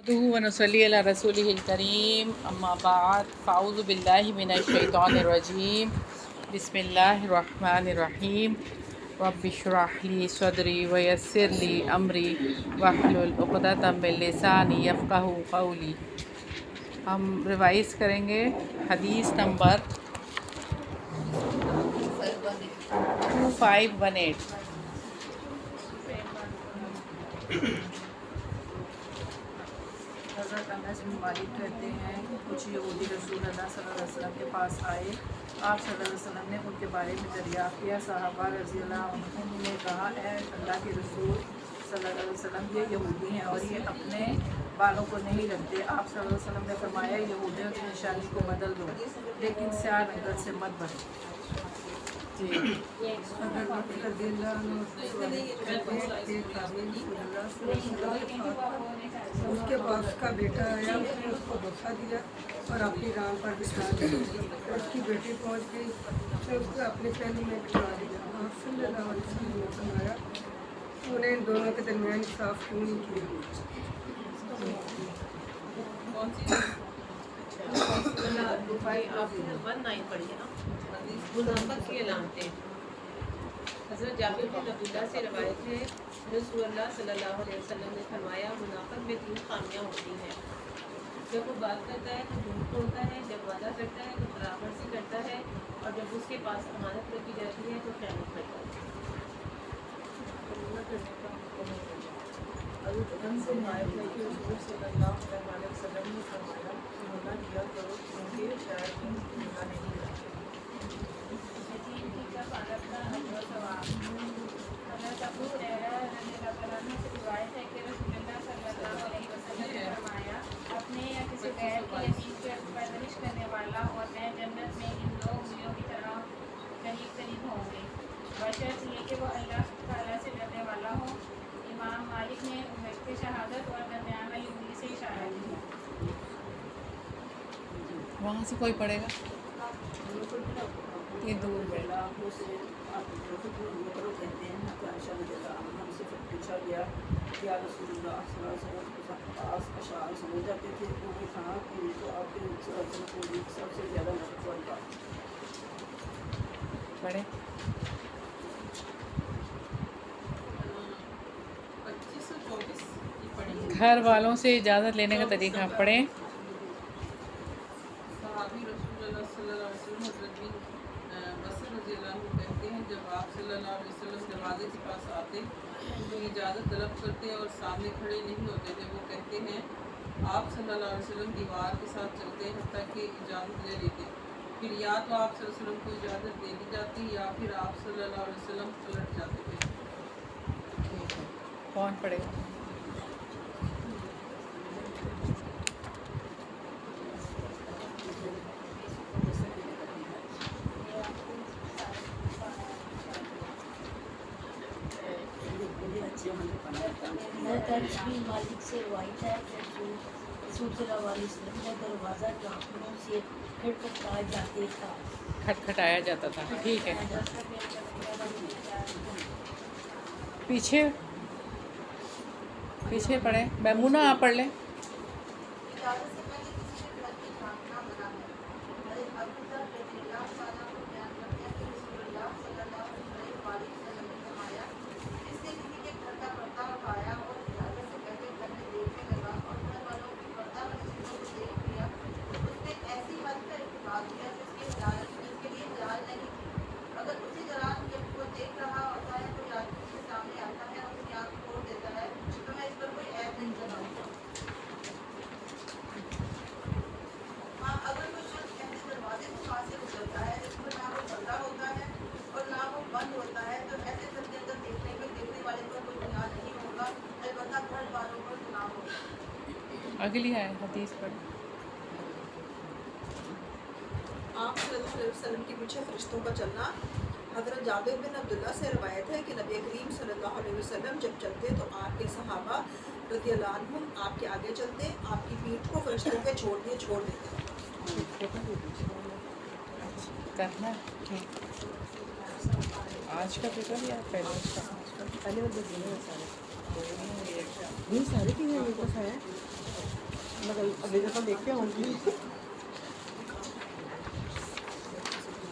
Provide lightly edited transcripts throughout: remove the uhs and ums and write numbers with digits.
نحمده ونصلي على رسوله الكريم اما بعد فاعوذ بالله من الشيطان الرجيم بسم الله الرحمن الرحيم رب اشرح لي صدري ويسر لي امري واحلل عقدة من لساني يفقهوا قولي۔ ہم ریوائز کریں گے حدیث نمبر 2518۔ حضرت انس بن مالک کہتے ہیں کہ کچھ یہودی رسول اللہ صلی اللہ علیہ وسلم کے پاس آئے، آپ صلی اللہ علیہ وسلم نے ان کے بارے میں دریافت کیا۔ صحابہ رضی اللہ عنہم نے کہا، اے اللہ کے رسول صلی اللہ علیہ وسلم، یہ یہودی ہیں اور یہ اپنے بالوں کو نہیں رکھتے۔ آپ صلی اللہ علیہ وسلم نے فرمایا، یہودیوں کی نشانی کو بدل دو لیکن سیاہ رنگت سے مت بھرو۔ جی اس کے بعد اس کا بیٹا آیا، اس نے اس کو دھوکہ دیا اور اپنی ران پر بٹھا دیا۔ اس کی بیٹی پہنچ گئی، اس نے اس کو اپنے پہلو میں بٹھا دیا۔ آپ صلی اللہ علیہ وسلم نے فرمایا، انہیں ان دونوں کے درمیان صاف کیوں نہیں کیا؟ منافق کی علامتیں۔ حضرت جابر بن عبداللہ سے روایت ہے، رسول اللہ صلی اللہ علیہ وسلم نے فرمایا، منافق میں 3 خامیاں ہوتی ہیں۔ جب وہ بات کرتا ہے تو جھوٹ بولتا ہے، جب وعدہ کرتا ہے تو خلاف ورزی کرتا ہے، اور جب اس کے پاس امانت رکھی جاتی ہے تو خیانت کرتا ہے۔ حضرت انس سے روایت ہے کہ حضور صلی اللہ علیہ وسلم نے فرمایا، روزہ کیا کرو کیونکہ شیاطین روزہ نہیں رکھتے۔ حضرت ابو ہریرہ رضی اللہ عنہ سے روایت ہے کہ رسول اللہ صلی اللہ علیہ وسلم نے فرمایا، اپنے یا کسی غیر کے یتیم کی پرورش کرنے والا اور میں جنت میں ان 2 انگلیوں کی طرح قریب قریب ہوں گے، بشرط یہ کہ وہ اللہ تعالیٰ سے ڈرنے والا ہو۔ امام مالک نے وقت شہادت اور درمیان والی انگلی سے اشارہ کیا۔ وہاں سے کوئی پڑھے گا؟ یہ دور بیٹھا۔ کہتے ہیں کہ عائشہ رضی اللہ عنہ سے پوچھا گیا کہ یا رسول اللہ صلی اللہ علیہ وسلم کے پاس اشعار سمجھ جاتے تھے، تو وہ کہا کہ یہ تو آپ کے صلی اللہ علیہ وسلم کو سب سے زیادہ نفرت والی بات پڑھے۔ 2524 کی پڑھی۔ گھر والوں سے اجازت لینے کا طریقہ پڑھیں۔ صحابی رسول اللہ صلی اللہ علیہ وسلم حضرت بن بصر رضی اللہ عنہ کہتے ہیں، جب آپ صلی اللہ علیہ وسلم دروازے کے پاس آتے تو اجازت طلب کرتے اور سامنے کھڑے نہیں ہوتے تھے۔ وہ کہتے ہیں، آپ صلی اللہ علیہ وسلم دیوار کے ساتھ چلتے حتیٰ کہ اجازت لے لیتے، پھر یا تو آپ صلی اللہ علیہ وسلم کو اجازت دے دی جاتی یا پھر آپ صلی اللہ علیہ وسلم پلٹ جاتے تھے۔ ٹھیک ہے، کون پڑھے گا؟ حضرت انس بن مالک سے روایت ہے کہ رسول صلی اللہ علیہ وسلم کا دروازہ ڈاکنوں سے کھٹکھٹایا جاتے تھا۔ کھٹکھٹایا جاتا تھا۔ ٹھیک ہے، پیچھے پیچھے پڑھیں۔ میمونہ آپ پڑھ لیں۔ اجازت سے پہلے کسی کے گھر میں جھانکنا منع ہے۔ حضرت ابوذر رضی اللہ تعالیٰ عنہ بیان کرتے ہیں کہ رسول اللہ صلی اللہ علیہ وسلم نے فرمایا، جس نے کسی کے گھر کا پردہ اٹھایا اور اجازت سے پہلے گھر میں دیکھنے لگا اور گھر والوں کی پردہ والی چیزوں کو دیکھ لیا، اس نے ایسی حد کا ارتکاب کیا جس کے لیے جال نہیں تھی۔ اگر اسی دوران جب وہ دیکھ رہا ہوتا ہے تو آدمی اس کے سامنے آتا ہے اور اس کی آنکھ کھول دیتا ہے تو میں اس پر کوئی عیب نہیں لگاؤں گا۔ ہاں، اگر کوئی شخص ایسے دروازے کو وہاں سے گزرتا ہے جس پر نہ وہ پردہ ہوتا ہے اور نہ وہ بند ہوتا ہے تو ایسے گھر کے اندر دیکھنے والے پر کوئی گناہ نہیں ہوگا، البتہ گھر والوں پر گناہ ہوگا۔ اگلی ہے حدیث پڑھ۔ آپ صلی اللہ علیہ وسلم کے پیچھے فرشتوں کا چلنا۔ حضرت جابر بن عبداللہ سے روایت ہے کہ نبی کریم صلی اللہ علیہ وسلم جب چلتے تو آپ کے صحابہ رضی اللہ عنہم آپ کے آگے چلتے، آپ کی پیٹھ کو فرشتوں کے چھوڑ دیتے۔ کرنا ہے آج کا پیپر یا پہلے کا؟ پہلے وہ دینے سارے 20 سارے کی ہے، یہ تو ہے اگلی دفعہ لے کے آؤں گی.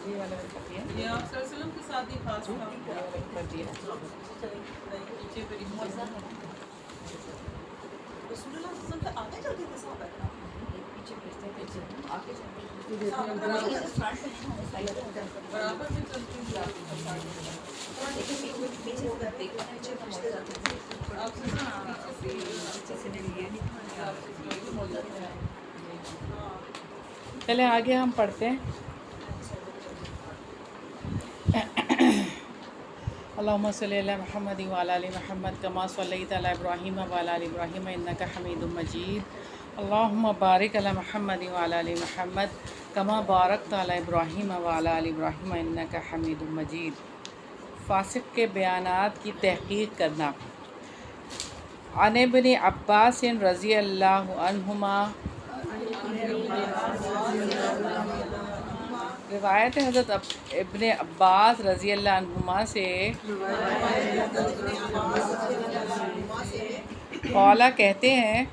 یہ والا کر دیا, یہ آپ صلی اللہ علیہ وسلم کے ساتھ ہی خاص تھا. کر دیا. پیچھے پہ رسول اللہ صلی اللہ علیہ وسلم سے آگے چلتے تھے صحابہ کرام. برابر میں چلتی ہوں. آپ چلے آگے ہم پڑھتے ہیں. اللہم صلی علی محمد وعلی آل محمد کما صلیت علی ابراہیم وعلی آل ابراہیم انک حمید مجید. اللہم بارک علی محمد وعلی آل محمد کما بارکت علی ابراہیم وعلی آل ابراہیم انک حمید مجید. فاسق کے بیانات کی تحقیق کرنا. عن ابن عباس رضی اللہ عنہما, روایت حضرت ابن عباس رضی اللہ عنہما سے, قولا کہتے ہیں,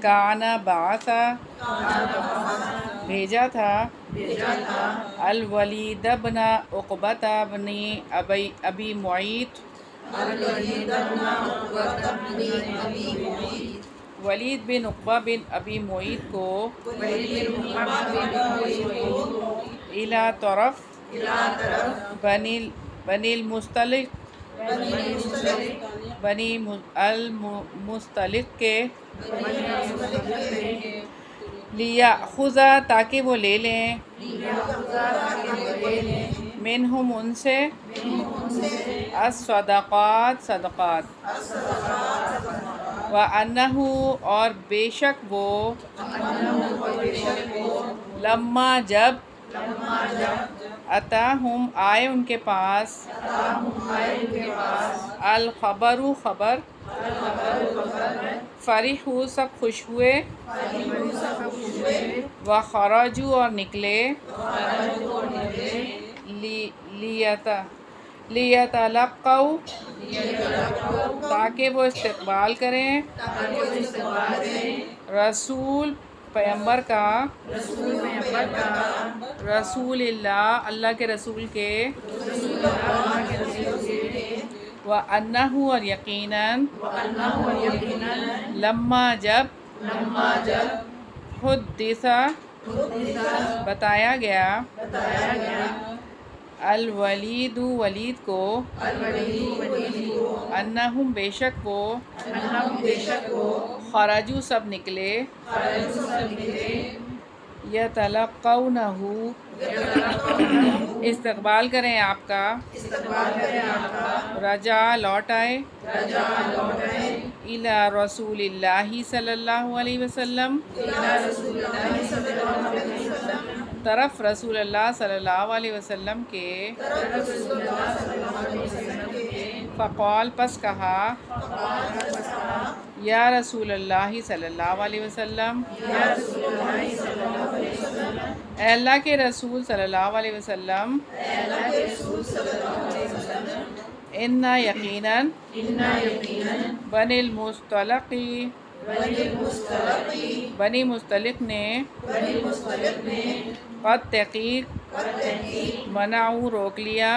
کانا بعثا بھیجا تھا, الولید بن عقبۃ بن ابی معیط, ولید بن عقبہ بن ابی معیط کو, الی طرف بنی المستلق کے, لیاخذ تاکہ وہ لے لیں, منہم ان سے, الصدقات صدقات, وَأَنَّهُ اور بے شک وہ, لما جب, اتاہم آئے ان کے پاس, الخبر خبر, فرحوا سب خوش ہوئے, وخرجوا اور نکلے, لیتلقوا تاکہ وہ استقبال کریں, رسول پیغمبر کا, رسول اللہ اللہ کے رسول کے, وَأَنَّهُ اور یقیناً, لما جب, حدث بتایا گیا, الولید ولید کو, انہم بے شک وہ, خرجوا سب نکلے, یتلقونہ استقبال کریں آپ کا, رجع لوٹ آئے, الی رسول اللہ صلی اللہ علیہ وسلم طرف رسول اللہ صلی اللہ علیہ وسلم کے, فقال پس کہا, یا رسول اللہ صلی اللہ علیہ وسلم, اے اللہ کے رسول صلی اللہ علیہ وسلم, انا یقیناً, بنی المستلق بنی مستلق نے, قد تحقیق منعو روک لیا,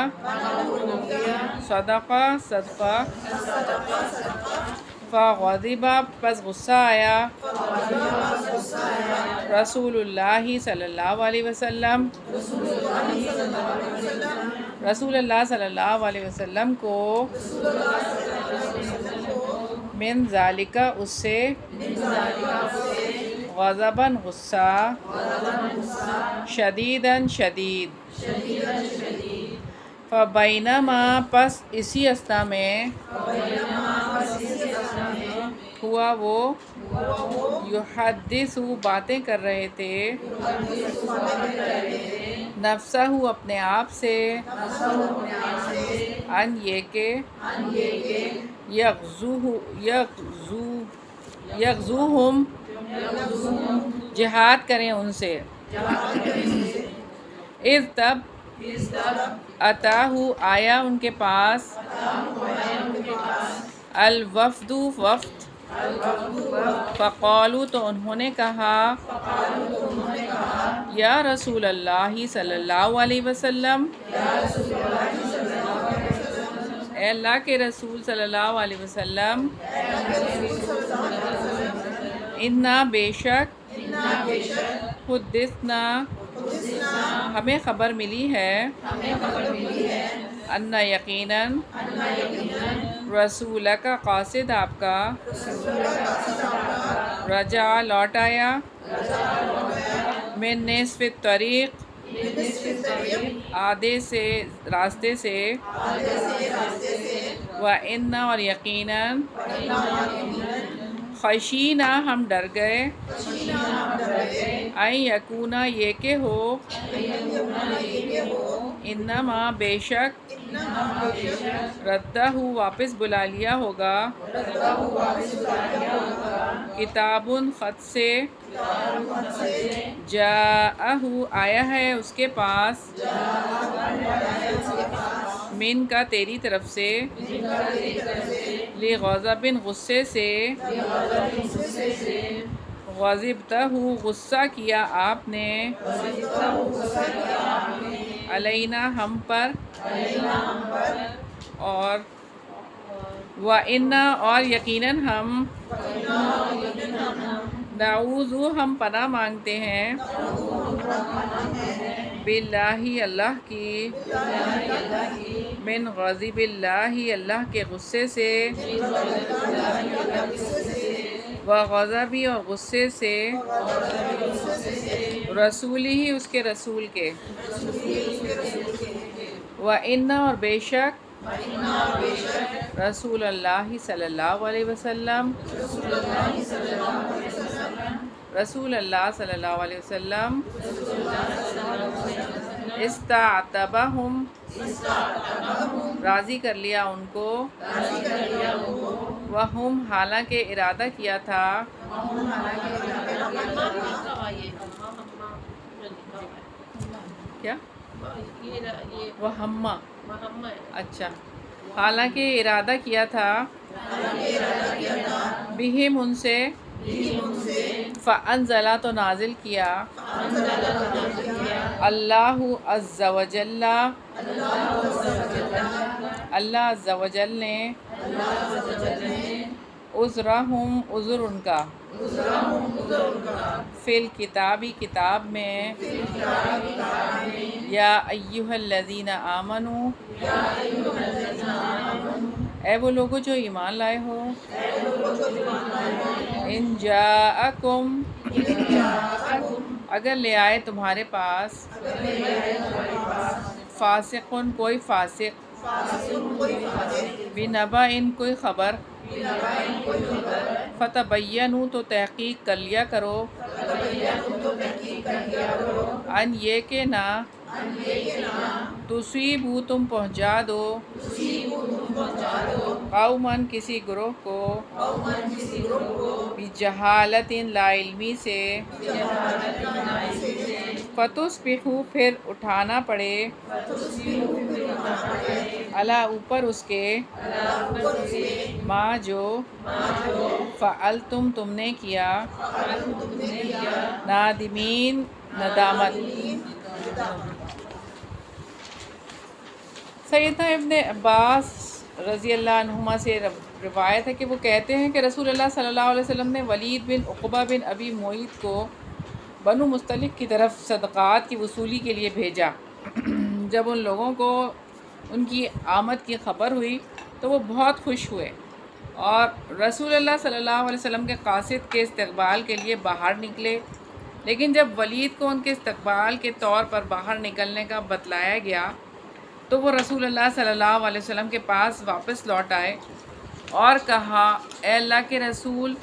صدقہ صدقہ, فغضب پس غصہ آیا, رسول اللہ صلی اللہ علیہ وسلم رسول اللہ صلی اللہ علیہ وسلم کو, من ذالک اس سے, غضباً غصہ, شدیداً شدید, فبینما پس اسی اسنا میں, ہوا وہ, یحدث باتیں کر رہے تھے, نفسہ اپنے آپ سے, ان یہ کہ, یغزوہم جہاد کریں ان سے, اذ تب, اتاہ آیا ان کے پاس, الوفد وفد, فقالو تو انہوں نے کہا یا رسول اللہ صلی اللہ علیہ وسلم، اے اللہ کے رسول صلی اللہ علیہ وسلم، انا بے شک حدثنا ہمیں خبر ملی ہے، انا یقیناً رسول کا قاصد آپ کا رجع لوٹ آیا، من نصف الطریق آدھے سے راستے سے، وَإِنَّ اور یقیناً خشینا ہم ڈر گئے، ان یکونا یہ کہ ہو، انما بے شک ردہ واپس بلا لیا ہوگا، کتاب خط سے، جاءہ آیا ہے اس کے پاس، من کا تیری طرف سے، لغضب غصے سے، غضبتہ غصہ کیا آپ نے، علینا ہم پر، اور وَإِنَّا اور یقیناً ہم، نعوذ ہم پناہ مانگتے ہیں، باللہ اللہ کی، من غضب اللہ اللہ کے غصے سے، وغضبی اور غصے سے، رسول ہی اس کے رسول کے، وَإِنَّ اور بے شک رسول اللہ صلی اللہ علیہ وسلم، رسول اللہ صلی اللہ علیہ وسلم، استعتبہم راضی کر لیا ان کو، وہم حالانکہ ارادہ کیا تھا، کیا وہمہ، اچھا، حالانکہ ارادہ کیا تھا، بہم ان سے، فَأَنزَلَ تو نازل کیا، اللہ عز و جل، اللہ عز و جل نے، عذرہم عذر ان کا، فی الکتابی کتاب میں، یا ایہا الذین آمنوا اے وہ لوگوں جو ایمان لائے ہو، ان جاءکم اگر لے آئے تمہارے پاس، فاسقن کوئی فاسق، بنبأ کوئی خبر، فتبینوا تو تحقیق کر لیا کرو، ان یہ کہ نہ، تصیبوا تم پہنچا دو، قوماً کسی گروہ کو، بجہالت لا علمی سے، فتصبحوا پھر اٹھانا پڑے، علی اوپر اس کے، ما جو، فعلتم تم نے کیا، نادمین ندامت۔ سیدنا ابن عباس رضی اللہ عنہما سے روایت ہے کہ وہ کہتے ہیں کہ رسول اللہ صلی اللہ علیہ وسلم نے ولید بن عقبہ بن ابی معیط کو بنو مستلق کی طرف صدقات کی وصولی کے لیے بھیجا۔ جب ان لوگوں کو ان کی آمد کی خبر ہوئی تو وہ بہت خوش ہوئے اور رسول اللہ صلی اللہ علیہ وسلم کے قاصد کے استقبال کے لیے باہر نکلے، لیکن جب ولید کو ان کے استقبال کے طور پر باہر نکلنے کا بتلایا گیا تو وہ رسول اللہ صلی اللہ علیہ وسلم کے پاس واپس لوٹ آئے اور کہا، اے اللہ کے رسول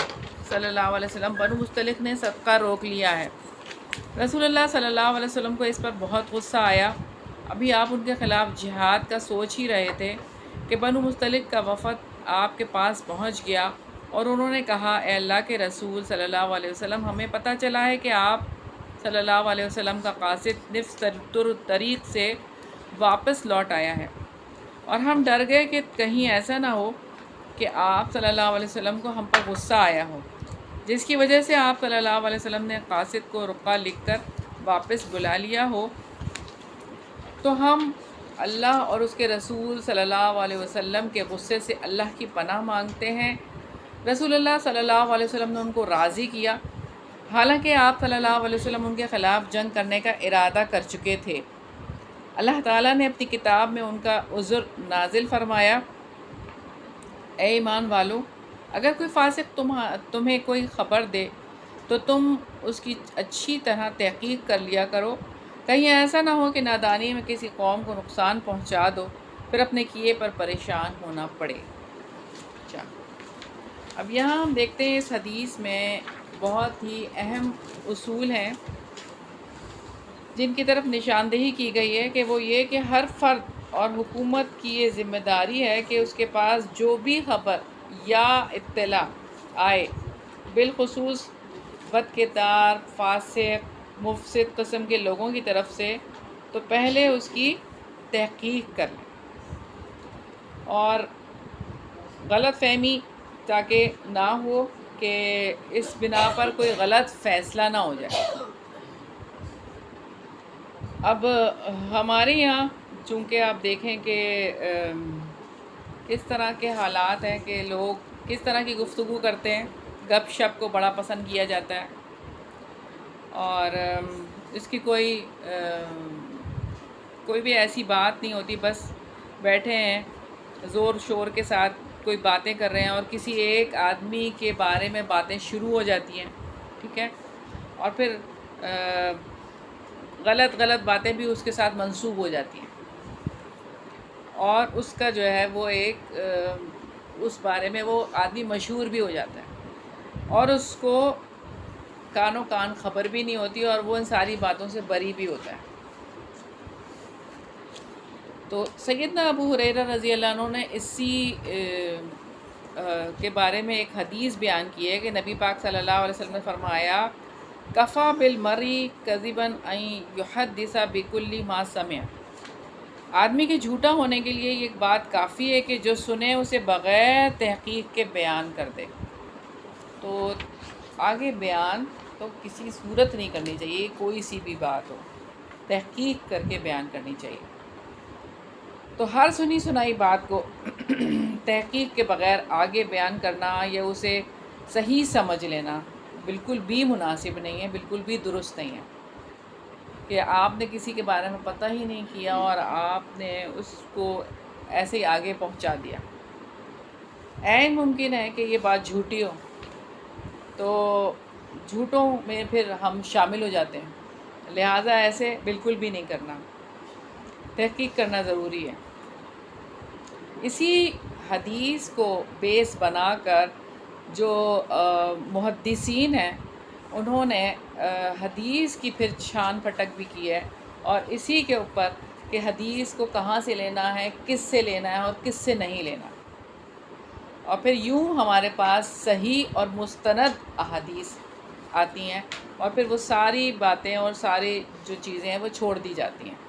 صلی اللہ علیہ وسلم، بنو مستلق نے صدقہ روک لیا ہے۔ رسول اللہ صلی اللہ علیہ وسلم کو اس پر بہت غصہ آیا۔ ابھی آپ ان کے خلاف جہاد کا سوچ ہی رہے تھے کہ بنو مستلق کا وفد آپ کے پاس پہنچ گیا اور انہوں نے کہا، اے اللہ کے رسول صلی اللہ علیہ وسلم، ہمیں پتہ چلا ہے کہ آپ صلی اللہ علیہ وسلم کا قاصد نفس طریق سے واپس لوٹ آیا ہے، اور ہم ڈر گئے کہ کہیں ایسا نہ ہو کہ آپ صلی اللہ علیہ وسلم کو ہم پر غصہ آیا ہو، جس کی وجہ سے آپ صلی اللہ علیہ وسلم نے قاصد کو رقعہ لکھ کر واپس بلا لیا ہو، تو ہم اللہ اور اس کے رسول صلی اللہ علیہ وسلم کے غصے سے اللہ کی پناہ مانگتے ہیں۔ رسول اللہ صلی اللہ علیہ وسلم نے ان کو راضی کیا، حالانکہ آپ صلی اللہ علیہ وسلم ان کے خلاف جنگ کرنے کا ارادہ کر چکے تھے۔ اللہ تعالیٰ نے اپنی کتاب میں ان کا عذر نازل فرمایا، اے ایمان والو، اگر کوئی فاسق تمہیں کوئی خبر دے تو تم اس کی اچھی طرح تحقیق کر لیا کرو، کہیں ایسا نہ ہو کہ نادانی میں کسی قوم کو نقصان پہنچا دو، پھر اپنے کیے پر پریشان ہونا پڑے۔ اچھا، اب یہاں ہم دیکھتے ہیں اس حدیث میں بہت ہی اہم اصول ہیں جن کی طرف نشاندہی کی گئی ہے، کہ وہ یہ کہ ہر فرد اور حکومت کی یہ ذمہ داری ہے کہ اس کے پاس جو بھی خبر یا اطلاع آئے، بالخصوص بدکردار، فاسق، مفسد قسم کے لوگوں کی طرف سے، تو پہلے اس کی تحقیق کر لیں اور غلط فہمی تاکہ نہ ہو کہ اس بنا پر کوئی غلط فیصلہ نہ ہو جائے۔ اب ہمارے یہاں چونکہ آپ دیکھیں کہ کس طرح کے حالات ہیں کہ لوگ کس طرح کی گفتگو کرتے ہیں، گپ شپ کو بڑا پسند کیا جاتا ہے، اور اس کی کوئی بھی ایسی بات نہیں ہوتی، بس بیٹھے ہیں زور شور کے ساتھ کوئی باتیں کر رہے ہیں اور کسی ایک آدمی کے بارے میں باتیں شروع ہو جاتی ہیں، ٹھیک ہے، اور پھر غلط باتیں بھی اس کے ساتھ منسوب ہو جاتی ہیں، اور اس کا جو ہے وہ ایک اس بارے میں وہ آدمی مشہور بھی ہو جاتا ہے اور اس کو کانوں کان خبر بھی نہیں ہوتی اور وہ ان ساری باتوں سے بری بھی ہوتا ہے۔ تو سیدنا ابو ہریرہ رضی اللہ عنہ نے اسی کے بارے میں ایک حدیث بیان کی ہے کہ نبی پاک صلی اللہ علیہ وسلم نے فرمایا، کفا بالمرء کذبا ان یحدث بکل ما سمع، آدمی کے جھوٹا ہونے کے لیے یہ بات کافی ہے کہ جو سنے اسے بغیر تحقیق کے بیان کر دے۔ تو آگے بیان تو کسی صورت نہیں کرنی چاہیے، کوئی سی بھی بات ہو تحقیق کر کے بیان کرنی چاہیے۔ تو ہر سنی سنائی بات کو تحقیق کے بغیر آگے بیان کرنا یا اسے صحیح سمجھ لینا بالکل بھی مناسب نہیں ہے، بالکل بھی درست نہیں ہے کہ آپ نے کسی کے بارے میں پتہ ہی نہیں کیا اور آپ نے اس کو ایسے ہی آگے پہنچا دیا۔ عین ممکن ہے کہ یہ بات جھوٹی ہو، تو جھوٹوں میں پھر ہم شامل ہو جاتے ہیں، لہٰذا ایسے بالکل بھی نہیں کرنا، تحقیق کرنا ضروری ہے۔ اسی حدیث کو بیس بنا کر جو محدثین ہیں انہوں نے حدیث کی پھر چھان پھٹک بھی کی ہے، اور اسی کے اوپر کہ حدیث کو کہاں سے لینا ہے، کس سے لینا ہے اور کس سے نہیں لینا، اور پھر یوں ہمارے پاس صحیح اور مستند احادیث آتی ہیں اور پھر وہ ساری باتیں اور ساری جو چیزیں ہیں وہ چھوڑ دی جاتی ہیں۔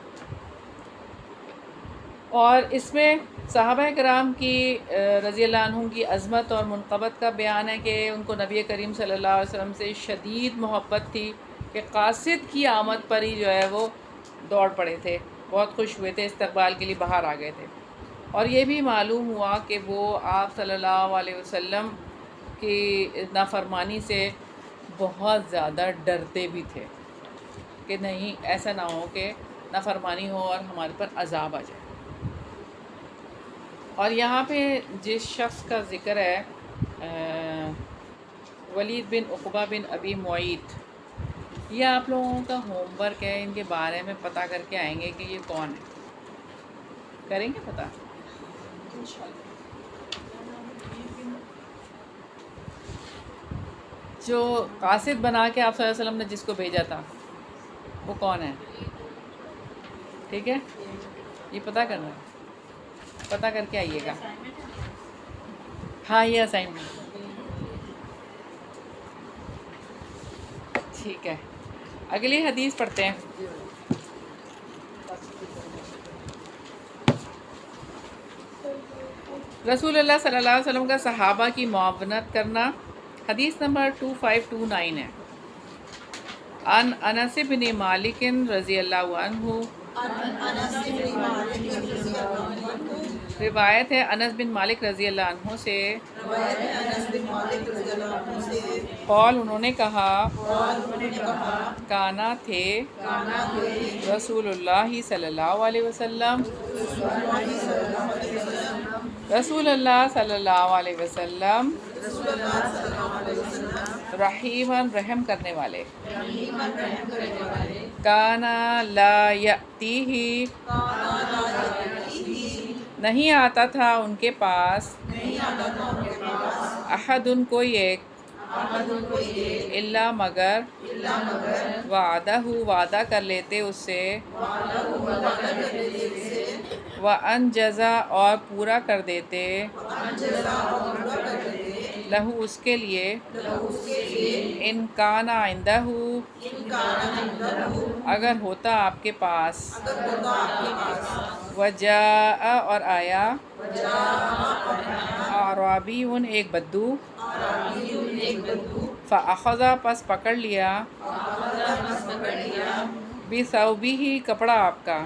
اور اس میں صحابہ کرام کی رضی اللہ عنہم کی عظمت اور منقبت کا بیان ہے کہ ان کو نبی کریم صلی اللہ علیہ وسلم سے شدید محبت تھی کہ قاصد کی آمد پر ہی جو ہے وہ دوڑ پڑے تھے، بہت خوش ہوئے تھے، استقبال کے لیے باہر آ گئے تھے، اور یہ بھی معلوم ہوا کہ وہ آپ صلی اللہ علیہ وسلم کی نافرمانی سے بہت زیادہ ڈرتے بھی تھے کہ نہیں ایسا نہ ہو کہ نافرمانی ہو اور ہمارے پر عذاب آ جائے۔ اور یہاں پہ جس شخص کا ذکر ہے ولید بن عقبہ بن ابی معیط، یہ آپ لوگوں کا ہوم ورک ہے، ان کے بارے میں پتہ کر کے آئیں گے کہ یہ کون ہے، کریں گے پتہ؟ جو قاصد بنا کے آپ صلی اللہ علیہ وسلم نے جس کو بھیجا تھا وہ کون ہے؟ ٹھیک ہے، یہ پتہ کرنا ہے، پتہ کر کے آئیے گا۔ ہاں یہ اسائنمنٹ ٹھیک ہے۔ اگلی حدیث پڑھتے ہیں۔ رسول اللہ صلی اللہ علیہ وسلم کا صحابہ کی معاونت کرنا. حدیث نمبر 2529 ہے. ان انس بن مالک رضی اللہ عنہ، روایت ہے انس بن مالک رضی اللہ عنہ سے، قول انہوں نے کہا، کانا تھے رسول اللہ صلی اللہ علیہ وسلم، رسول اللہ صلی اللہ علیہ وسلم رحیماً رحم کرنے والے، کانا لا یأتیہ نہیں آتا تھا ان کے پاس، احد کوئی ایک، الا مگر، وعدہ وعدہ کر لیتے اس سے، وانجزا اور پورا کر دیتے، لہو اس کے لیے، ان کانا عندہ اگر ہوتا آپ کے پاس، وجاء اور آیا، اعرابی ایک بدو، فاخذا پس پکڑ لیا، بثوبہ کپڑا آپ کا،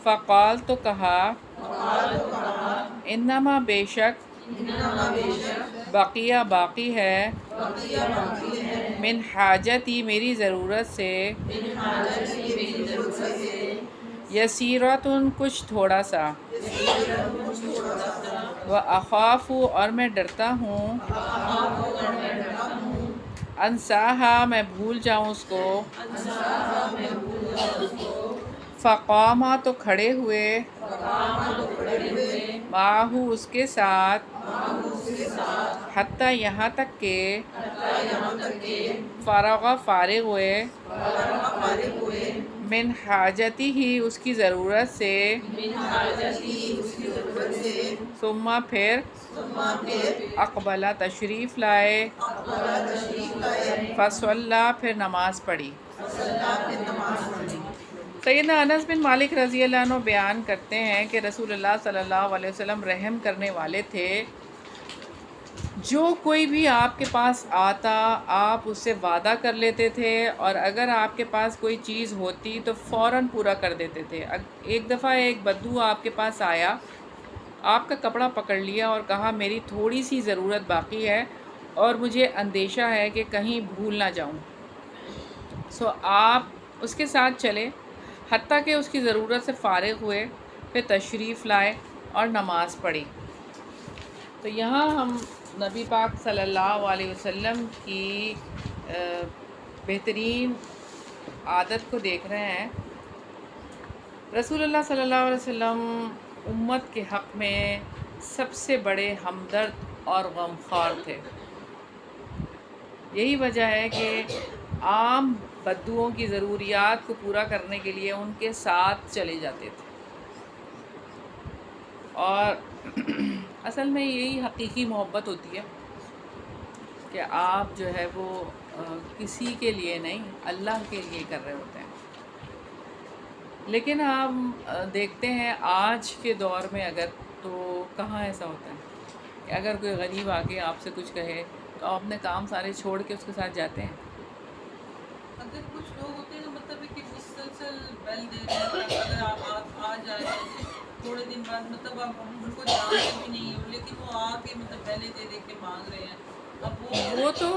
فقال تو کہا، انما بے شک، بقیہ باقی ہے، من حاجتی میری ضرورت سے، یسیرتن کچھ تھوڑا سا، وَأَخَافُ اور میں ڈرتا ہوں، انساہا میں بھول جاؤں اس کو، فقاما تو کھڑے ہوئے، معاہو اس کے ساتھ، حتیٰ یہاں تک کہ، فرغ فارغ ہوئے، من حاجتی ہی اس کی ضرورت سے، ثم پھر، اقبلہ تشریف لائے، فصلی پھر نماز پڑھی. سیدنا انس بن مالک رضی اللہ عنہ بیان کرتے ہیں کہ رسول اللہ صلی اللہ علیہ وسلم رحم کرنے والے تھے. جو کوئی بھی آپ کے پاس آتا آپ اس سے وعدہ کر لیتے تھے، اور اگر آپ کے پاس کوئی چیز ہوتی تو فوراً پورا کر دیتے تھے. ایک دفعہ ایک بدو آپ کے پاس آیا، آپ کا کپڑا پکڑ لیا اور کہا میری تھوڑی سی ضرورت باقی ہے اور مجھے اندیشہ ہے کہ کہیں بھول نہ جاؤں. آپ اس کے ساتھ چلے حتیٰ کہ اس کی ضرورت سے فارغ ہوئے، پھر تشریف لائے اور نماز پڑھی. تو یہاں ہم نبی پاک صلی اللہ علیہ وسلم کی بہترین عادت کو دیکھ رہے ہیں. رسول اللہ صلی اللہ علیہ وسلم امت کے حق میں سب سے بڑے ہمدرد اور غمخوار تھے. یہی وجہ ہے کہ عام بدوؤں کی ضروریات کو پورا کرنے کے لیے ان کے ساتھ چلے جاتے تھے. اور اصل میں یہی حقیقی محبت ہوتی ہے کہ آپ جو ہے وہ کسی کے لیے نہیں، اللہ کے لیے کر رہے ہوتے ہیں. لیکن ہم دیکھتے ہیں آج کے دور میں اگر تو کہاں ایسا ہوتا ہے کہ اگر کوئی غریب آ کے آپ سے کچھ کہے تو آپ اپنے کام سارے چھوڑ کے اس کے ساتھ جاتے ہیں. اگر کچھ لوگ ہوتے ہیں مطلب کہ مسلسل بیل دے رہے ہیں، اگر آپ آ جائیں تھوڑے دن بعد، مطلب آپ ان کو جانتے بھی نہیں ہو لیکن وہ آ کے مطلب بیلے دے دے کے مانگ رہے ہیں. اب وہ تو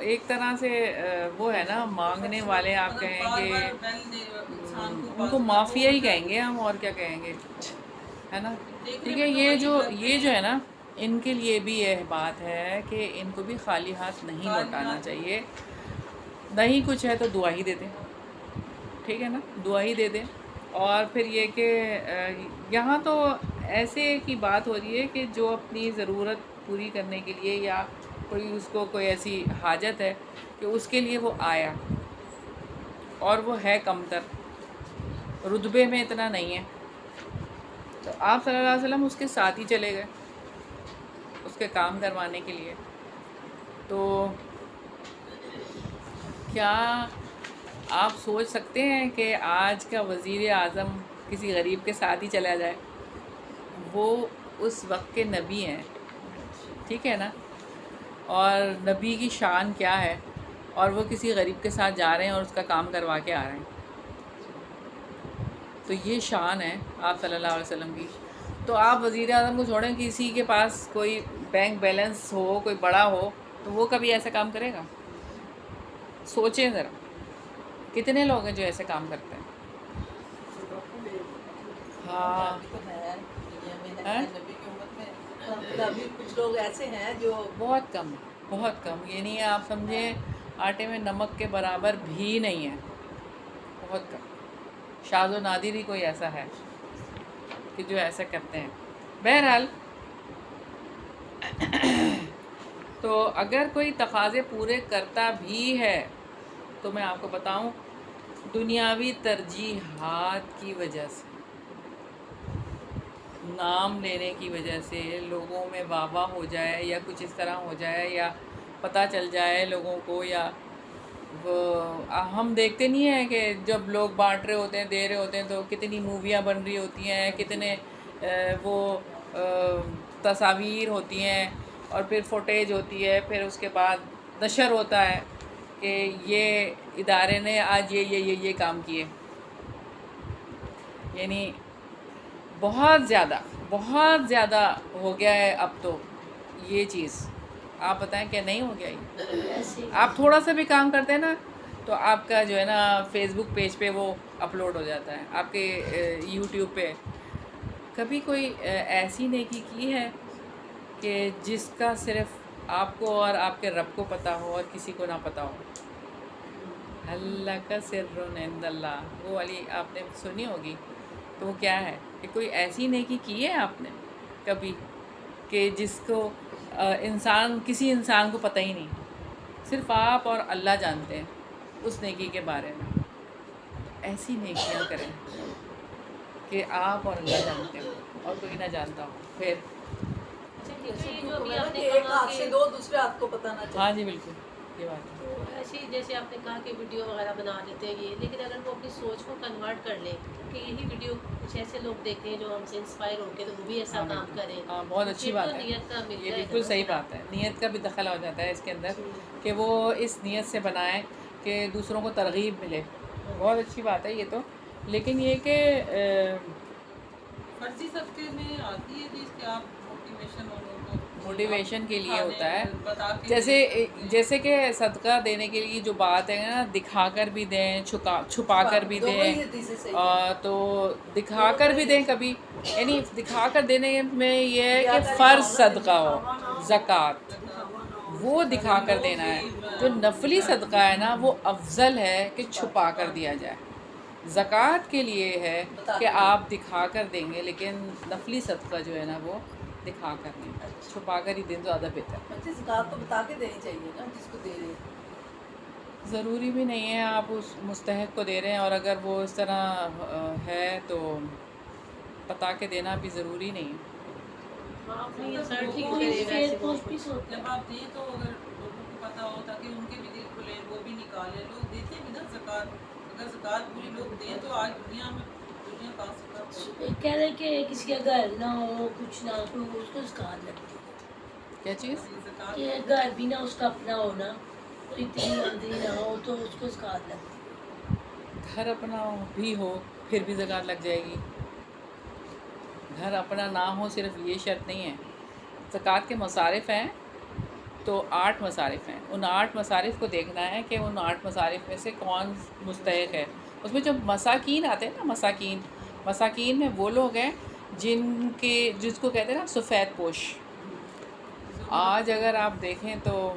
ایک طرح سے وہ ہے نا، مانگنے والے آپ کہیں گے ان کو مافیا ہی کہیں گے ہم، اور کیا کہیں گے، ہے نا. ٹھیک ہے، یہ جو ہے نا، ان کے لیے بھی یہ بات ہے کہ ان کو بھی خالی ہاتھ نہیں لوٹانا چاہیے. نہیں کچھ ہے تو دعا ہی دے دیں، ٹھیک ہے نا، دعا ہی دے دیں. اور پھر یہ کہ یہاں تو ایسے کی بات ہو رہی ہے کہ جو اپنی ضرورت پوری کرنے کے لیے، یا کوئی اس کو کوئی ایسی حاجت ہے کہ اس کے لیے وہ آیا اور وہ ہے کمتر، رتبے میں اتنا نہیں ہے، تو آپ صلی اللہ علیہ وسلم اس کے ساتھ ہی چلے گئے اس کے کام کروانے کے لیے. تو کیا آپ سوچ سکتے ہیں کہ آج کا وزیر اعظم کسی غریب کے ساتھ ہی چلا جائے؟ وہ اس وقت کے نبی ہیں، ٹھیک ہے نا، اور نبی کی شان کیا ہے، اور وہ کسی غریب کے ساتھ جا رہے ہیں اور اس کا کام کروا کے آ رہے ہیں. تو یہ شان ہے آپ صلی اللہ علیہ وسلم کی. تو آپ وزیر اعظم کو چھوڑیں، کسی کے پاس کوئی بینک بیلنس ہو، کوئی بڑا ہو، تو وہ کبھی ایسا کام کرے گا؟ سوچیں ذرا، کتنے لوگ ہیں جو ایسے کام کرتے ہیں؟ ہاں ابھی تو ہے دنیا میں ہیں؟ نبی کی امت میں ابھی کچھ لوگ ایسے ہیں جو بہت کم، بہت کم، یہ نہیں آپ سمجھیں آٹے میں نمک کے برابر بھی نہیں ہے، بہت کم. شاذ و نادر ہی کوئی ایسا ہے کہ جو ایسا کرتے ہیں. بہرحال تو اگر کوئی تقاضے پورے کرتا بھی ہے تو میں آپ کو بتاؤں دنیاوی ترجیحات کی وجہ سے، نام لینے کی وجہ سے، لوگوں میں واہ واہ ہو جائے یا کچھ اس طرح ہو جائے یا پتہ چل جائے لوگوں کو، یا وہ ہم دیکھتے نہیں ہیں کہ جب لوگ بانٹ رہے ہوتے ہیں، دے رہے ہوتے ہیں، تو کتنی موویاں بن رہی ہوتی ہیں، کتنے وہ تصاویر ہوتی ہیں اور پھر فوٹیج ہوتی ہے، پھر اس کے بعد نشر ہوتا ہے کہ یہ ادارے نے آج یہ کام کیے. یعنی بہت زیادہ ہو گیا ہے اب تو یہ چیز. آپ بتائیں کہ نہیں ہو گیا یہ؟ ایسے آپ تھوڑا سا بھی کام کرتے ہیں نا تو آپ کا جو ہے نا فیس بک پیج پہ وہ اپلوڈ ہو جاتا ہے، آپ کے یوٹیوب پہ. کبھی کوئی ایسی نیکی کی ہے کہ جس کا صرف آپ کو اور آپ کے رب کو پتہ ہو اور کسی کو نہ پتہ ہو؟ اللہ کا سر عند اللہ، وہ والی آپ نے سنی ہوگی. تو وہ کیا ہے کہ کوئی ایسی نیکی کی ہے آپ نے کبھی کہ جس کو کسی انسان کو پتہ ہی نہیں، صرف آپ اور اللہ جانتے ہیں اس نیکی کے بارے میں؟ ایسی نیکیاں کریں کہ آپ اور اللہ جانتے ہو اور کوئی نہ جانتا ہو. پھر ایک ہاتھ سے دو دوسرے ہاتھ کو پتہ نہ چلے. ہاں جی بالکل، یہ بات ہے. تو ایسے ہی جیسے آپ نے کہا کہ ویڈیو وغیرہ بنا لیتے ہیں یہ، لیکن اگر وہ اپنی سوچ کو کنورٹ کر لیں کہ یہی ویڈیو کچھ ایسے لوگ دیکھیں جو ہم سے انسپائر ہو کے تو وہ بھی ایسا کام کریں. ہاں بہت اچھی پھر تو بات ہے، نیت کا ملتا یہ ہے بالکل نا. صحیح بات ہے. نیت کا بھی دخل ہو جاتا ہے اس کے اندر کہ وہ اس نیت سے بنائیں کہ دوسروں کو ترغیب ملے. بہت اچھی بات ہے یہ تو. لیکن یہ کہ فرضی صدقے میں آتی ہے جس کے آپ موٹیویشن والوں کو موٹیویشن کے لیے ہوتا ہے. بتا کے جیسے کہ صدقہ دینے کے لیے جو بات ہے نا، دکھا کر بھی دیں، چھپا کر بھی دیں. تو دکھا کر بھی دیں کبھی، یعنی دکھا کر دینے میں یہ ہے کہ فرض صدقہ ہو، زکوٰۃ، وہ دکھا کر دینا ہے. جو نفلی صدقہ ہے نا وہ افضل ہے کہ چھپا کر دیا جائے. زکوٰۃ کے لیے ہے کہ آپ دکھا کر دیں گے، لیکن نفلی صدقہ جو ہے نا وہ دکھا کر نہیں، چھپا کر ہی دیں زیادہ بہتر. بچے زکوٰۃ تو بتا کے دینی چاہیے نا جس کو دے رہے ہیں. ضروری بھی نہیں ہے آپ اس مستحق کو دے رہے ہیں، اور اگر وہ اس طرح ہے تو بتا کے دینا بھی ضروری نہیں ہے. ہاں اپنی سرٹی جب آپ دیں تو اگر لوگوں کو پتہ ہو تاکہ ان کے بھی دل کھلیں، وہ بھی نکالیں. لوگ دیتے بھی نا زکوٰۃ، اگر زکوٰۃ پوری لوگ دیں تو آج دنیا کہاں سے کر کہہ رہے کہ کسی کا گھر نہ ہو، کچھ نہ ہو، اس کو زکوٰۃ لگتی ہے. کیا چیز؟ کہ گھر بھی نہ اس کا اپنا ہونا، اتنی آمدنی نہ ہو تو اس کو زکوٰۃ لگتی ہے. گھر اپنا بھی ہو پھر بھی زکوٰۃ لگ جائے گی. گھر اپنا نہ ہو صرف یہ شرط نہیں ہے. زکوٰۃ کے مصارف ہیں تو 8 مصارف ہیں. ان 8 مصارف کو دیکھنا ہے کہ ان 8 مصارف میں سے کون مستحق ہے. اس میں جو مساکین آتے ہیں نا، مساکین میں وہ لوگ ہیں جس کو کہتے ہیں نا سفید پوش. آج اگر آپ دیکھیں تو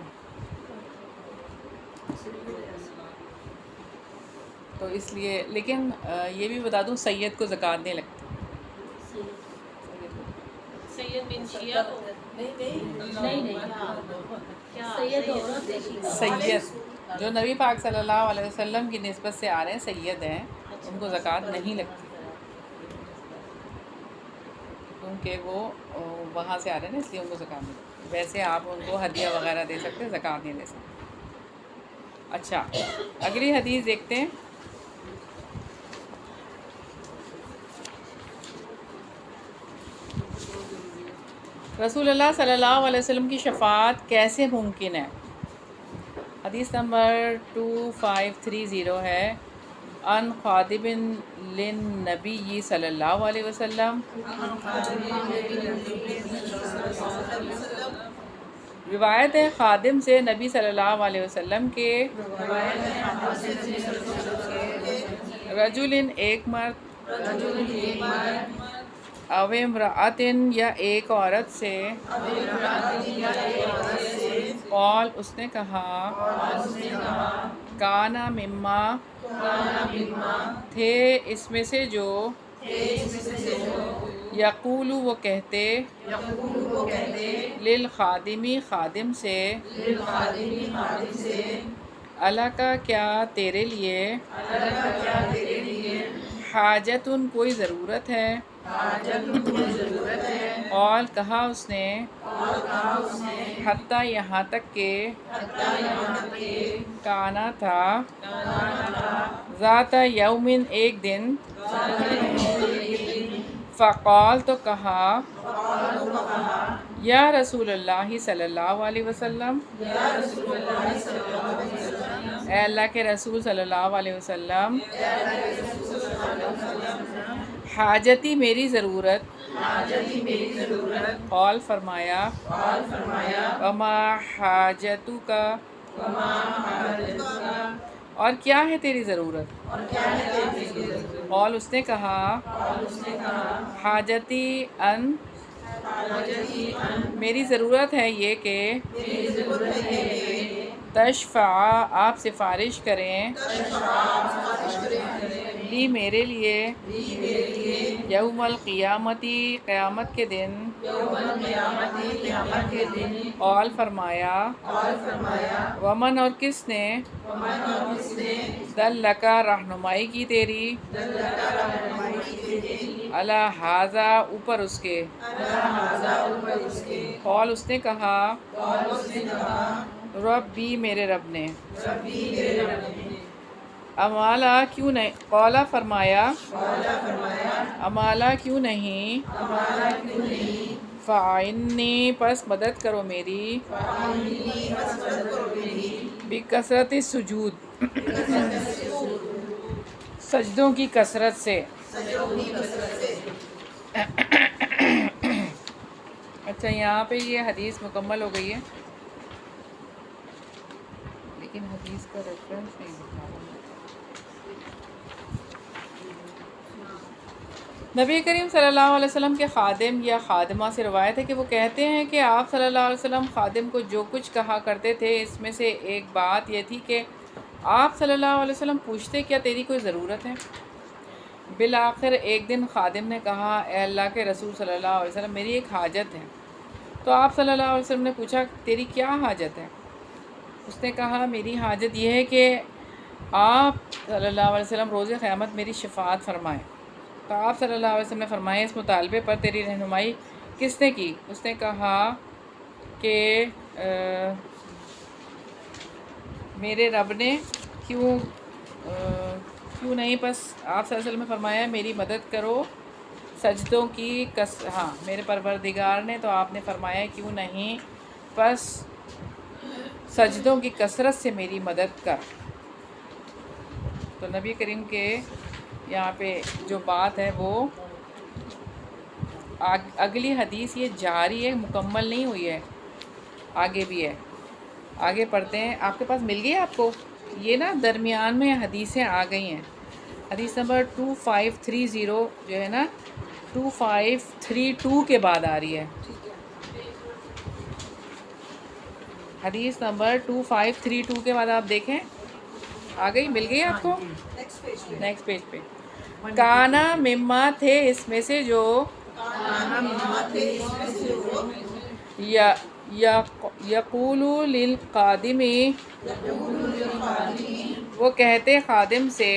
اس لیے، لیکن یہ بھی بتا دوں سید کو زکوٰۃ نہیں لگتی. سید بن شیعہ کو نہیں سید ہونا سید جو نبی پاک صلی اللہ علیہ وسلم کی نسبت سے آ رہے ہیں، سید ہیں، ان کو زکوٰۃ نہیں لگتی کیونکہ وہ وہاں سے آ رہے ہیں نا، اس لیے ان کو زکوٰۃ نہیں لگتی. ویسے آپ ان کو ہدیہ وغیرہ دے سکتے ہیں، زکوٰۃ نہیں دے سکتے. اچھا اگلی حدیث دیکھتے ہیں. رسول اللہ صلی اللہ علیہ وسلم کی شفاعت کیسے ممکن ہے؟ حدیث نمبر 2530 ہے، ان خادم للنبی صلی اللہ علیہ وسلم، روایت ہے خادم سے نبی صلی اللہ علیہ وسلم کے، رجل ایک مرد، او امرأتن یا ایک عورت سے، قال اس نے کہا، کانا مما تھے اس میں سے جو، یقولو وہ کہتے، للخادمی خادم سے، اللہ کا کیا تیرے لیے، حاجتن کوئی ضرورت ہے، قال کہا اس نے، حتیٰ یہاں تک کہ، کانا تھا، ذات یومن ایک دن، فقال تو کہا، یا رسول اللہ صلی اللہ علیہ وسلم، اے اللہ کے رسول صلی اللہ علیہ وسلم، حاجتی میری ضرورت، قال فرمایا، وما حاجتک، اور کیا ہے تیری ضرورت، قال اس نے کہا، حاجتی ان، میری ضرورت ہے یہ کہ، تشفع آپ سفارش کریں، لی میرے لیے، یوم القیامتی قیامت کے دن، قال فرمایا، ومن اور کس نے، دلکا رہنمائی کی تیری، علی ھذا اوپر اس کے، قال اس نے کہا، ربی میرے رب نے، امالا کیوں نہیں، قالا فرمایا، امالا کیوں نہیں، فاعنی پس مدد کرو میری، بکثرت السجود سجدوں کی کثرت سے۔ اچھا یہاں پہ یہ حدیث مکمل ہو گئی ہے، لیکن حدیث کا ریفرنس نہیں دکھا رہا۔ نبی کریم صلی اللہ علیہ وسلم کے خادم یا خادمہ سے روایت ہے کہ وہ کہتے ہیں کہ آپ صلی اللہ علیہ وسلم خادم کو جو کچھ کہا کرتے تھے، اس میں سے ایک بات یہ تھی کہ آپ صلی اللہ علیہ وسلم پوچھتے کیا تیری کوئی ضرورت ہے؟ بالآخر ایک دن خادم نے کہا، اے اللہ کے رسول صلی اللہ علیہ وسلم، میری ایک حاجت ہے۔ تو آپ صلی اللہ علیہ وسلم نے پوچھا، تیری کیا حاجت ہے؟ اس نے کہا، میری حاجت یہ ہے کہ آپ صلی اللہ علیہ وسلم روز قیامت میری شفاعت فرمائیں۔ تو آپ صلی اللہ علیہ وسلم نے فرمایا، اس مطالبے پر تیری رہنمائی کس نے کی؟ اس نے کہا کہ میرے رب نے، کیوں نہیں، بس آپ صلی اللہ علیہ وسلم نے فرمایا میری مدد کرو سجدوں کی ہاں میرے پروردگار نے، تو آپ نے فرمایا کیوں نہیں، بس سجدوں کی کثرت سے میری مدد کر۔ تو نبی کریم کے یہاں پہ جو بات ہے وہ اگلی حدیث یہ جاری ہے، مکمل نہیں ہوئی ہے، آگے بھی ہے، آگے پڑھتے ہیں۔ آپ کے پاس مل گئی آپ کو یہ نا، درمیان میں حدیثیں آ گئی ہیں۔ حدیث نمبر 2530 جو ہے نا 2532 کے بعد آ رہی ہے، حدیث نمبر 2532 کے بعد آپ دیکھیں، آ گئی، مل گئی آپ کو، نیکسٹ پیج پہ۔ کانا مما تھے اس میں سے جو، یقول للقادمی وہ کہتے خادم سے،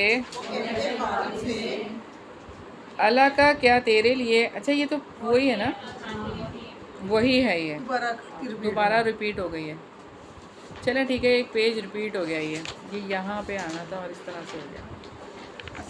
اللہ کا کیا تیرے لیے، اچھا یہ تو وہی ہے نا، وہی ہے، یہ دوبارہ ریپیٹ ہو گئی ہے۔ چلیں ٹھیک ہے، ایک پیج ریپیٹ ہو گیا، یہ یہاں پہ آنا تھا اور اس طرح سے ہو گیا۔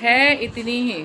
ہے اتنی ہی.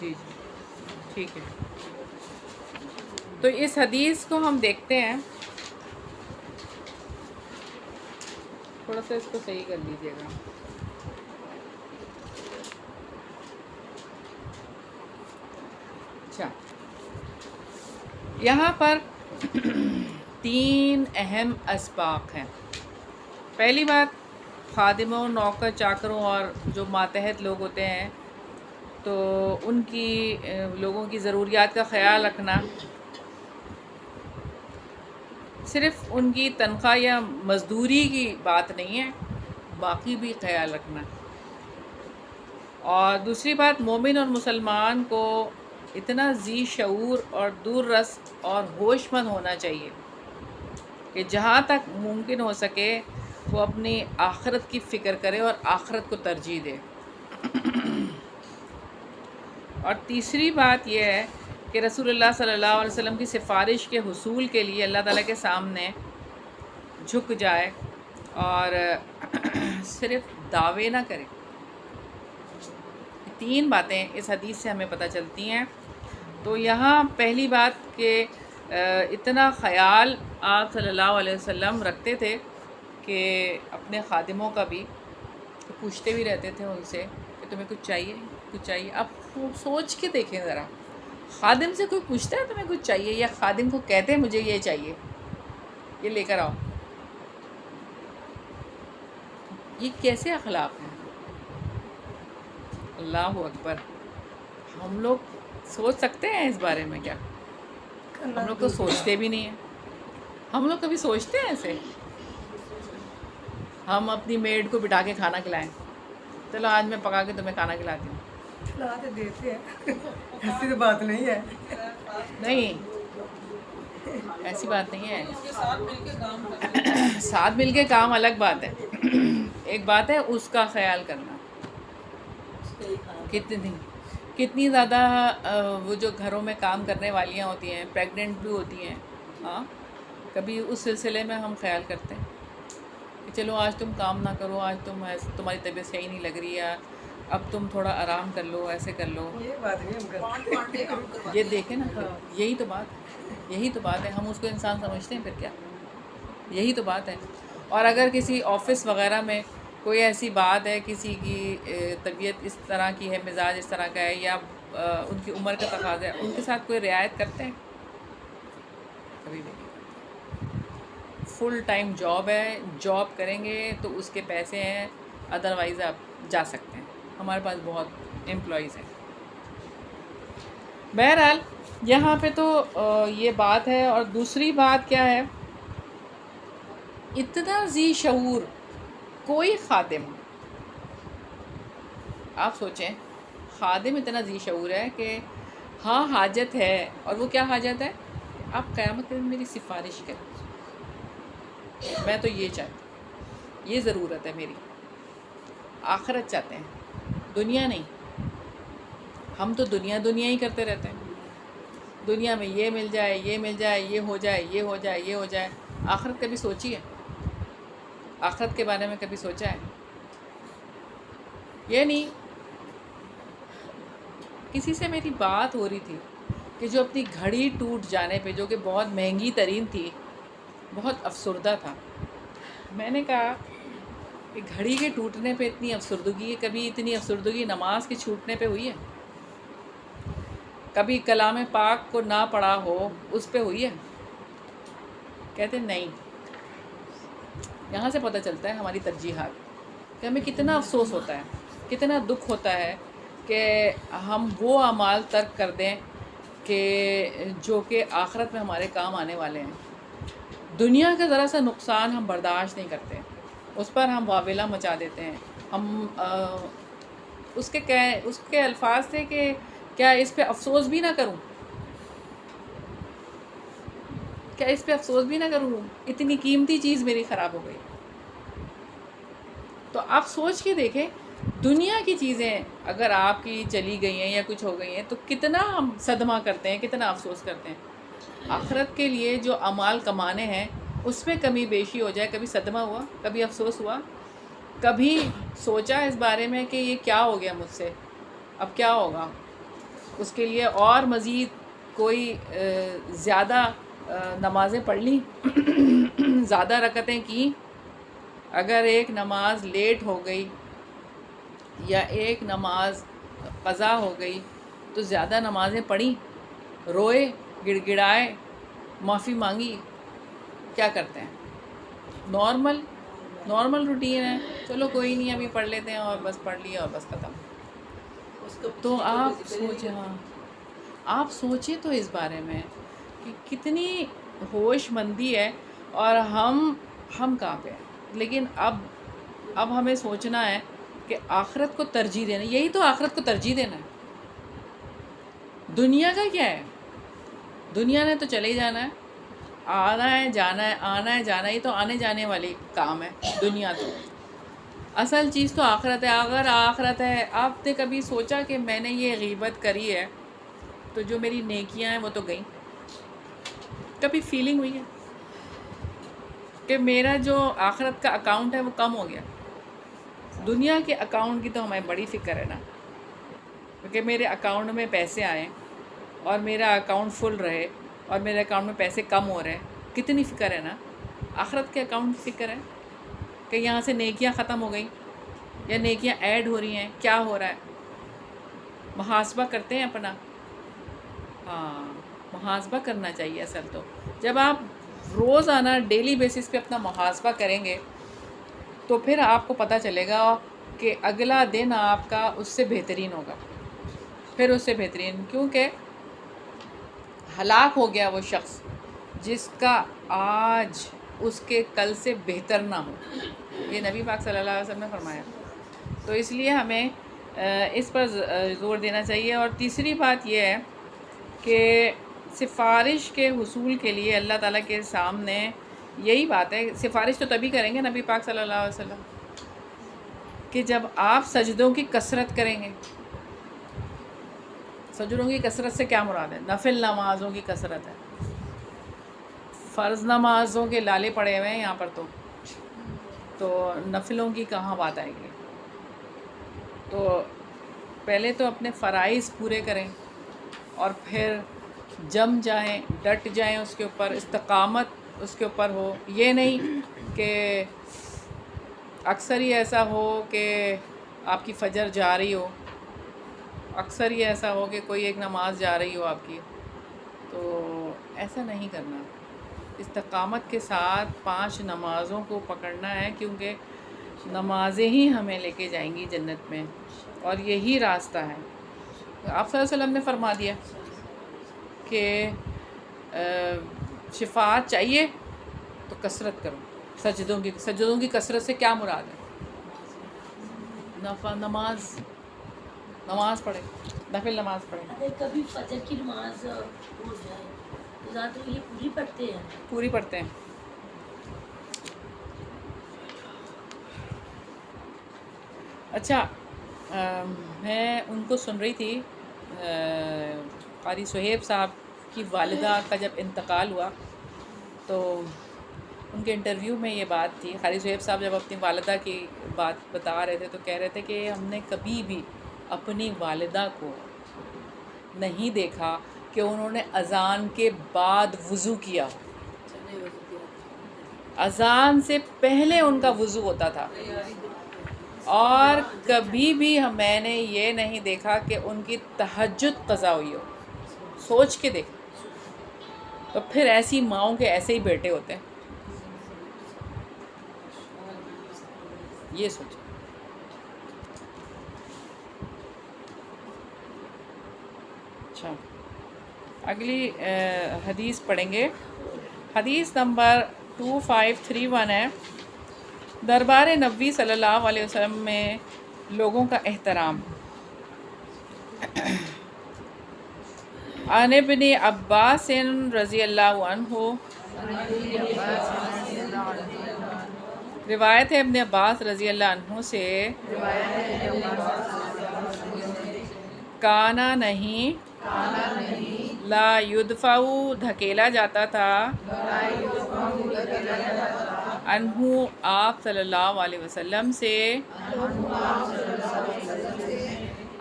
جی جی ٹھیک ہے. تو اس حدیث کو ہم دیکھتے ہیں، تھوڑا سا اس کو صحیح کر لیجیے گا. اچھا، یہاں پر 3 اہم اسباق ہیں. پہلی بات، خادموں، نوکر چاکروں اور جو ماتحت لوگ ہوتے ہیں تو ان کی لوگوں کی ضروریات کا خیال رکھنا، صرف ان کی تنخواہ یا مزدوری کی بات نہیں ہے، باقی بھی خیال رکھنا. اور دوسری بات، مومن اور مسلمان کو اتنا ذی شعور اور دور رس اور ہوش مند ہونا چاہیے کہ جہاں تک ممکن ہو سکے وہ اپنی آخرت کی فکر کرے اور آخرت کو ترجیح دے. اور تیسری بات یہ ہے کہ رسول اللہ صلی اللہ علیہ وسلم کی سفارش کے حصول کے لیے اللہ تعالیٰ کے سامنے جھک جائے اور صرف دعوے نہ کرے. 3 باتیں اس حدیث سے ہمیں پتہ چلتی ہیں. تو یہاں پہلی بات کہ اتنا خیال آپ صلی اللہ علیہ وسلم رکھتے تھے کہ اپنے خادموں کا بھی پوچھتے بھی رہتے تھے ان سے کہ تمہیں کچھ چاہیے، کچھ چاہیے. اب سوچ کے دیکھیں ذرا، خادم سے کوئی پوچھتا ہے تمہیں کچھ چاہیے، یا خادم کو کہتے ہیں مجھے یہ چاہیے، یہ لے کر آؤ؟ یہ کیسے اخلاق ہیں؟ اللہ اکبر. ہم لوگ سوچ سکتے ہیں اس بارے میں؟ کیا ہم لوگ تو سوچتے بھی نہیں ہیں. ہم لوگ کبھی سوچتے ہیں ایسے؟ ہم اپنی میڈ کو بٹھا کے کھانا کھلائیں، چلو آج میں پکا کے تمہیں کھانا کھلاتی ہوں. لا کے دیتے ہیں، ایسی تو بات نہیں ہے. نہیں، ایسی بات نہیں ہے. اس کے ساتھ مل کے کام کرتے ساتھ مل کے کام الگ بات ہے. ایک بات ہے اس کا خیال کرنا. کتنی زیادہ وہ جو گھروں میں کام کرنے والیاں ہوتی ہیں، پریگننٹ بھی ہوتی ہیں، ہاں، کبھی اس سلسلے میں ہم خیال کرتے ہیں کہ چلو آج تم کام نہ کرو، آج تمہاری طبیعت صحیح نہیں لگ رہی ہے، اب تم تھوڑا آرام کر لو، ایسے کر لو. یہ بات نہیں ہم کرتے. یہ دیکھیں نا، یہی تو بات ہے، یہی تو بات ہے. ہم اس کو انسان سمجھتے ہیں پھر کیا؟ یہی تو بات ہے. اور اگر کسی آفس وغیرہ میں کوئی ایسی بات ہے، کسی کی طبیعت اس طرح کی ہے، مزاج اس طرح کا ہے، یا ان کی عمر کا تقاضا ہے، ان کے ساتھ کوئی رعایت کرتے ہیں؟ کبھی بھی نہیں. فل ٹائم جاب ہے، جاب کریں گے تو اس کے پیسے ہیں، ادروائز آپ جا سکتے ہیں. ہمارے پاس بہت امپلائیز ہیں. بہرحال یہاں پہ تو یہ بات ہے. اور دوسری بات کیا ہے، اتنا ذی شعور کوئی خادم، آپ سوچیں، خادم اتنا ذی شعور ہے کہ ہاں حاجت ہے، اور وہ کیا حاجت ہے؟ آپ قیامت میں میری سفارش کریں، میں تو یہ چاہتی ہوں، یہ ضرورت ہے میری. آخرت چاہتے ہیں، دنیا نہیں. ہم تو دنیا ہی کرتے رہتے ہیں. دنیا میں یہ مل جائے، یہ مل جائے، یہ ہو جائے، یہ ہو جائے، یہ ہو جائے. آخرت کبھی سوچی ہے؟ آخرت کے بارے میں کبھی سوچا ہے؟ یہ نہیں. کسی سے میری بات ہو رہی تھی کہ جو اپنی گھڑی ٹوٹ جانے پہ، جو کہ بہت مہنگی ترین تھی، بہت افسردہ تھا. میں نے کہا کہ گھڑی کے ٹوٹنے پہ اتنی افسردگی ہے، کبھی اتنی افسردگی نماز کے چھوٹنے پہ ہوئی ہے؟ کبھی کلام پاک کو نہ پڑھا ہو اس پہ ہوئی ہے؟ کہتے نہیں. یہاں سے پتہ چلتا ہے ہماری ترجیحات، کہ ہمیں کتنا افسوس ہوتا ہے، کتنا دکھ ہوتا ہے کہ ہم وہ اعمال ترک کر دیں کہ جو کہ آخرت میں ہمارے کام آنے والے ہیں. دنیا کا ذرا سا نقصان ہم برداشت نہیں کرتے، اس پر ہم واویلا مچا دیتے ہیں. ہم اس کے الفاظ تھے کہ کیا اس پہ افسوس بھی نہ کروں، کیا اس پہ افسوس بھی نہ کروں، اتنی قیمتی چیز میری خراب ہو گئی. تو آپ سوچ کے دیکھیں، دنیا کی چیزیں اگر آپ کی چلی گئی ہیں یا کچھ ہو گئی ہیں تو کتنا ہم صدمہ کرتے ہیں، کتنا افسوس کرتے ہیں. آخرت کے لیے جو اعمال کمانے ہیں اس میں کمی بیشی ہو جائے، کبھی صدمہ ہوا، کبھی افسوس ہوا، کبھی سوچا اس بارے میں کہ یہ کیا ہو گیا مجھ سے، اب کیا ہوگا، اس کے لیے اور مزید کوئی زیادہ نمازیں پڑھ لیں، زیادہ رکعتیں کی، اگر ایک نماز لیٹ ہو گئی یا ایک نماز قضا ہو گئی تو زیادہ نمازیں پڑھیں، روئے، گڑگڑائے، معافی مانگی، کیا کرتے ہیں؟ نارمل روٹین ہے، چلو کوئی نہیں ابھی پڑھ لیتے ہیں اور بس پڑھ لیا اور بس ختم۔ تو آپ سوچیں تو اس بارے میں کہ کتنی ہوش مندی ہے، اور ہم کہاں پہ ہیں۔ لیکن اب ہمیں سوچنا ہے کہ آخرت کو ترجیح دینا، یہی تو آخرت کو ترجیح دینا ہے۔ دنیا کا کیا ہے؟ دنیا نے تو چلے ہی جانا ہے، آنا ہے جانا ہے، آنا ہے جانا ہے، یہ تو آنے جانے والی کام ہے دنیا تو۔ اصل چیز تو آخرت ہے۔ اگر آخرت ہے، آپ نے کبھی سوچا کہ میں نے یہ غیبت کری ہے تو جو میری نیکیاں ہیں وہ تو گئیں؟ کبھی فیلنگ ہوئی ہے کہ میرا جو آخرت کا اکاؤنٹ ہے وہ کم ہو گیا؟ دنیا کے اکاؤنٹ کی تو ہمیں بڑی فکر ہے نا، کیونکہ میرے اکاؤنٹ میں پیسے آئیں اور میرا اکاؤنٹ فل رہے اور میرے اکاؤنٹ میں پیسے کم ہو رہے ہیں، کتنی فکر ہے نا۔ آخرت کے اکاؤنٹ کی فکر ہے کہ یہاں سے نیکیاں ختم ہو گئیں یا نیکیاں ایڈ ہو رہی ہیں، کیا ہو رہا ہے؟ محاسبہ کرتے ہیں اپنا؟ ہاں، محاسبہ کرنا چاہیے اصل تو۔ جب آپ روزانہ ڈیلی بیسس پہ اپنا محاسبہ کریں گے تو پھر آپ کو پتہ چلے گا کہ اگلا دن آپ کا اس سے بہترین ہوگا، پھر اس سے بہترین، کیونکہ ہلاک ہو گیا وہ شخص جس کا آج اس کے کل سے بہتر نہ ہو، یہ نبی پاک صلی اللہ علیہ وسلم نے فرمایا۔ تو اس لیے ہمیں اس پر زور دینا چاہیے۔ اور تیسری بات یہ ہے کہ سفارش کے حصول کے لیے اللہ تعالیٰ کے سامنے یہی بات ہے، سفارش تو تبھی کریں گے نبی پاک صلی اللہ علیہ وسلم کہ جب آپ سجدوں کی کثرت کریں گے۔ سجدوں کی کثرت سے کیا مراد ہے؟ نفل نمازوں کی کثرت ہے۔ فرض نمازوں کے لالے پڑے ہوئے ہیں یہاں پر، تو نفلوں کی کہاں بات آئے گی؟ تو پہلے تو اپنے فرائض پورے کریں اور پھر جم جائیں، ڈٹ جائیں اس کے اوپر، استقامت اس کے اوپر ہو۔ یہ نہیں کہ اکثر ہی ایسا ہو کہ آپ کی فجر جا رہی ہو، اکثر ہی ایسا ہو کہ کوئی ایک نماز جا رہی ہو آپ کی، تو ایسا نہیں کرنا۔ استقامت کے ساتھ 5 نمازوں کو پکڑنا ہے، کیونکہ نمازیں ہی ہمیں لے کے جائیں گی جنت میں، اور یہی راستہ ہے۔ آپ صلی اللہ علیہ وسلم نے فرما دیا کہ شفاعت چاہیے تو کثرت کرو سجدوں کی کثرت سے کیا مراد ہے؟ نماز پڑھے، نفل نماز پڑھے۔ اگر کبھی فجر کی نماز ہو جائے تو زیادہ یہ پوری پڑھتے ہیں؟ پوری پڑھتے ہیں۔ اچھا، میں ان کو سن رہی تھی، قاری صہیب صاحب کی والدہ کا جب انتقال ہوا تو ان کے انٹرویو میں یہ بات تھی، قاری صہیب صاحب جب اپنی والدہ کی بات بتا رہے تھے تو کہہ رہے تھے کہ ہم نے کبھی بھی اپنی والدہ کو نہیں دیکھا کہ انہوں نے اذان کے بعد وضو کیا، اذان سے پہلے ان کا وضو ہوتا تھا، اور کبھی بھی میں نے یہ نہیں دیکھا کہ ان کی تہجد قضا ہوئی ہو۔ سوچ کے دیکھ، تو پھر ایسی ماؤں کے ایسے ہی بیٹے ہوتے ہیں، یہ سوچیں۔ اچھا، اگلی حدیث پڑھیں گے۔ حدیث نمبر 2531 ہے، دربار نبوی صلی اللہ علیہ وسلم میں لوگوں کا احترام۔ عن ابن عباس رضی اللہ عنہ، روایت ہے ابن عباس رضی اللہ عنہ سے، کانا نہیں لا یدفعو دھکیلا جاتا تھا انہو آپ صلی اللہ علیہ وسلم سے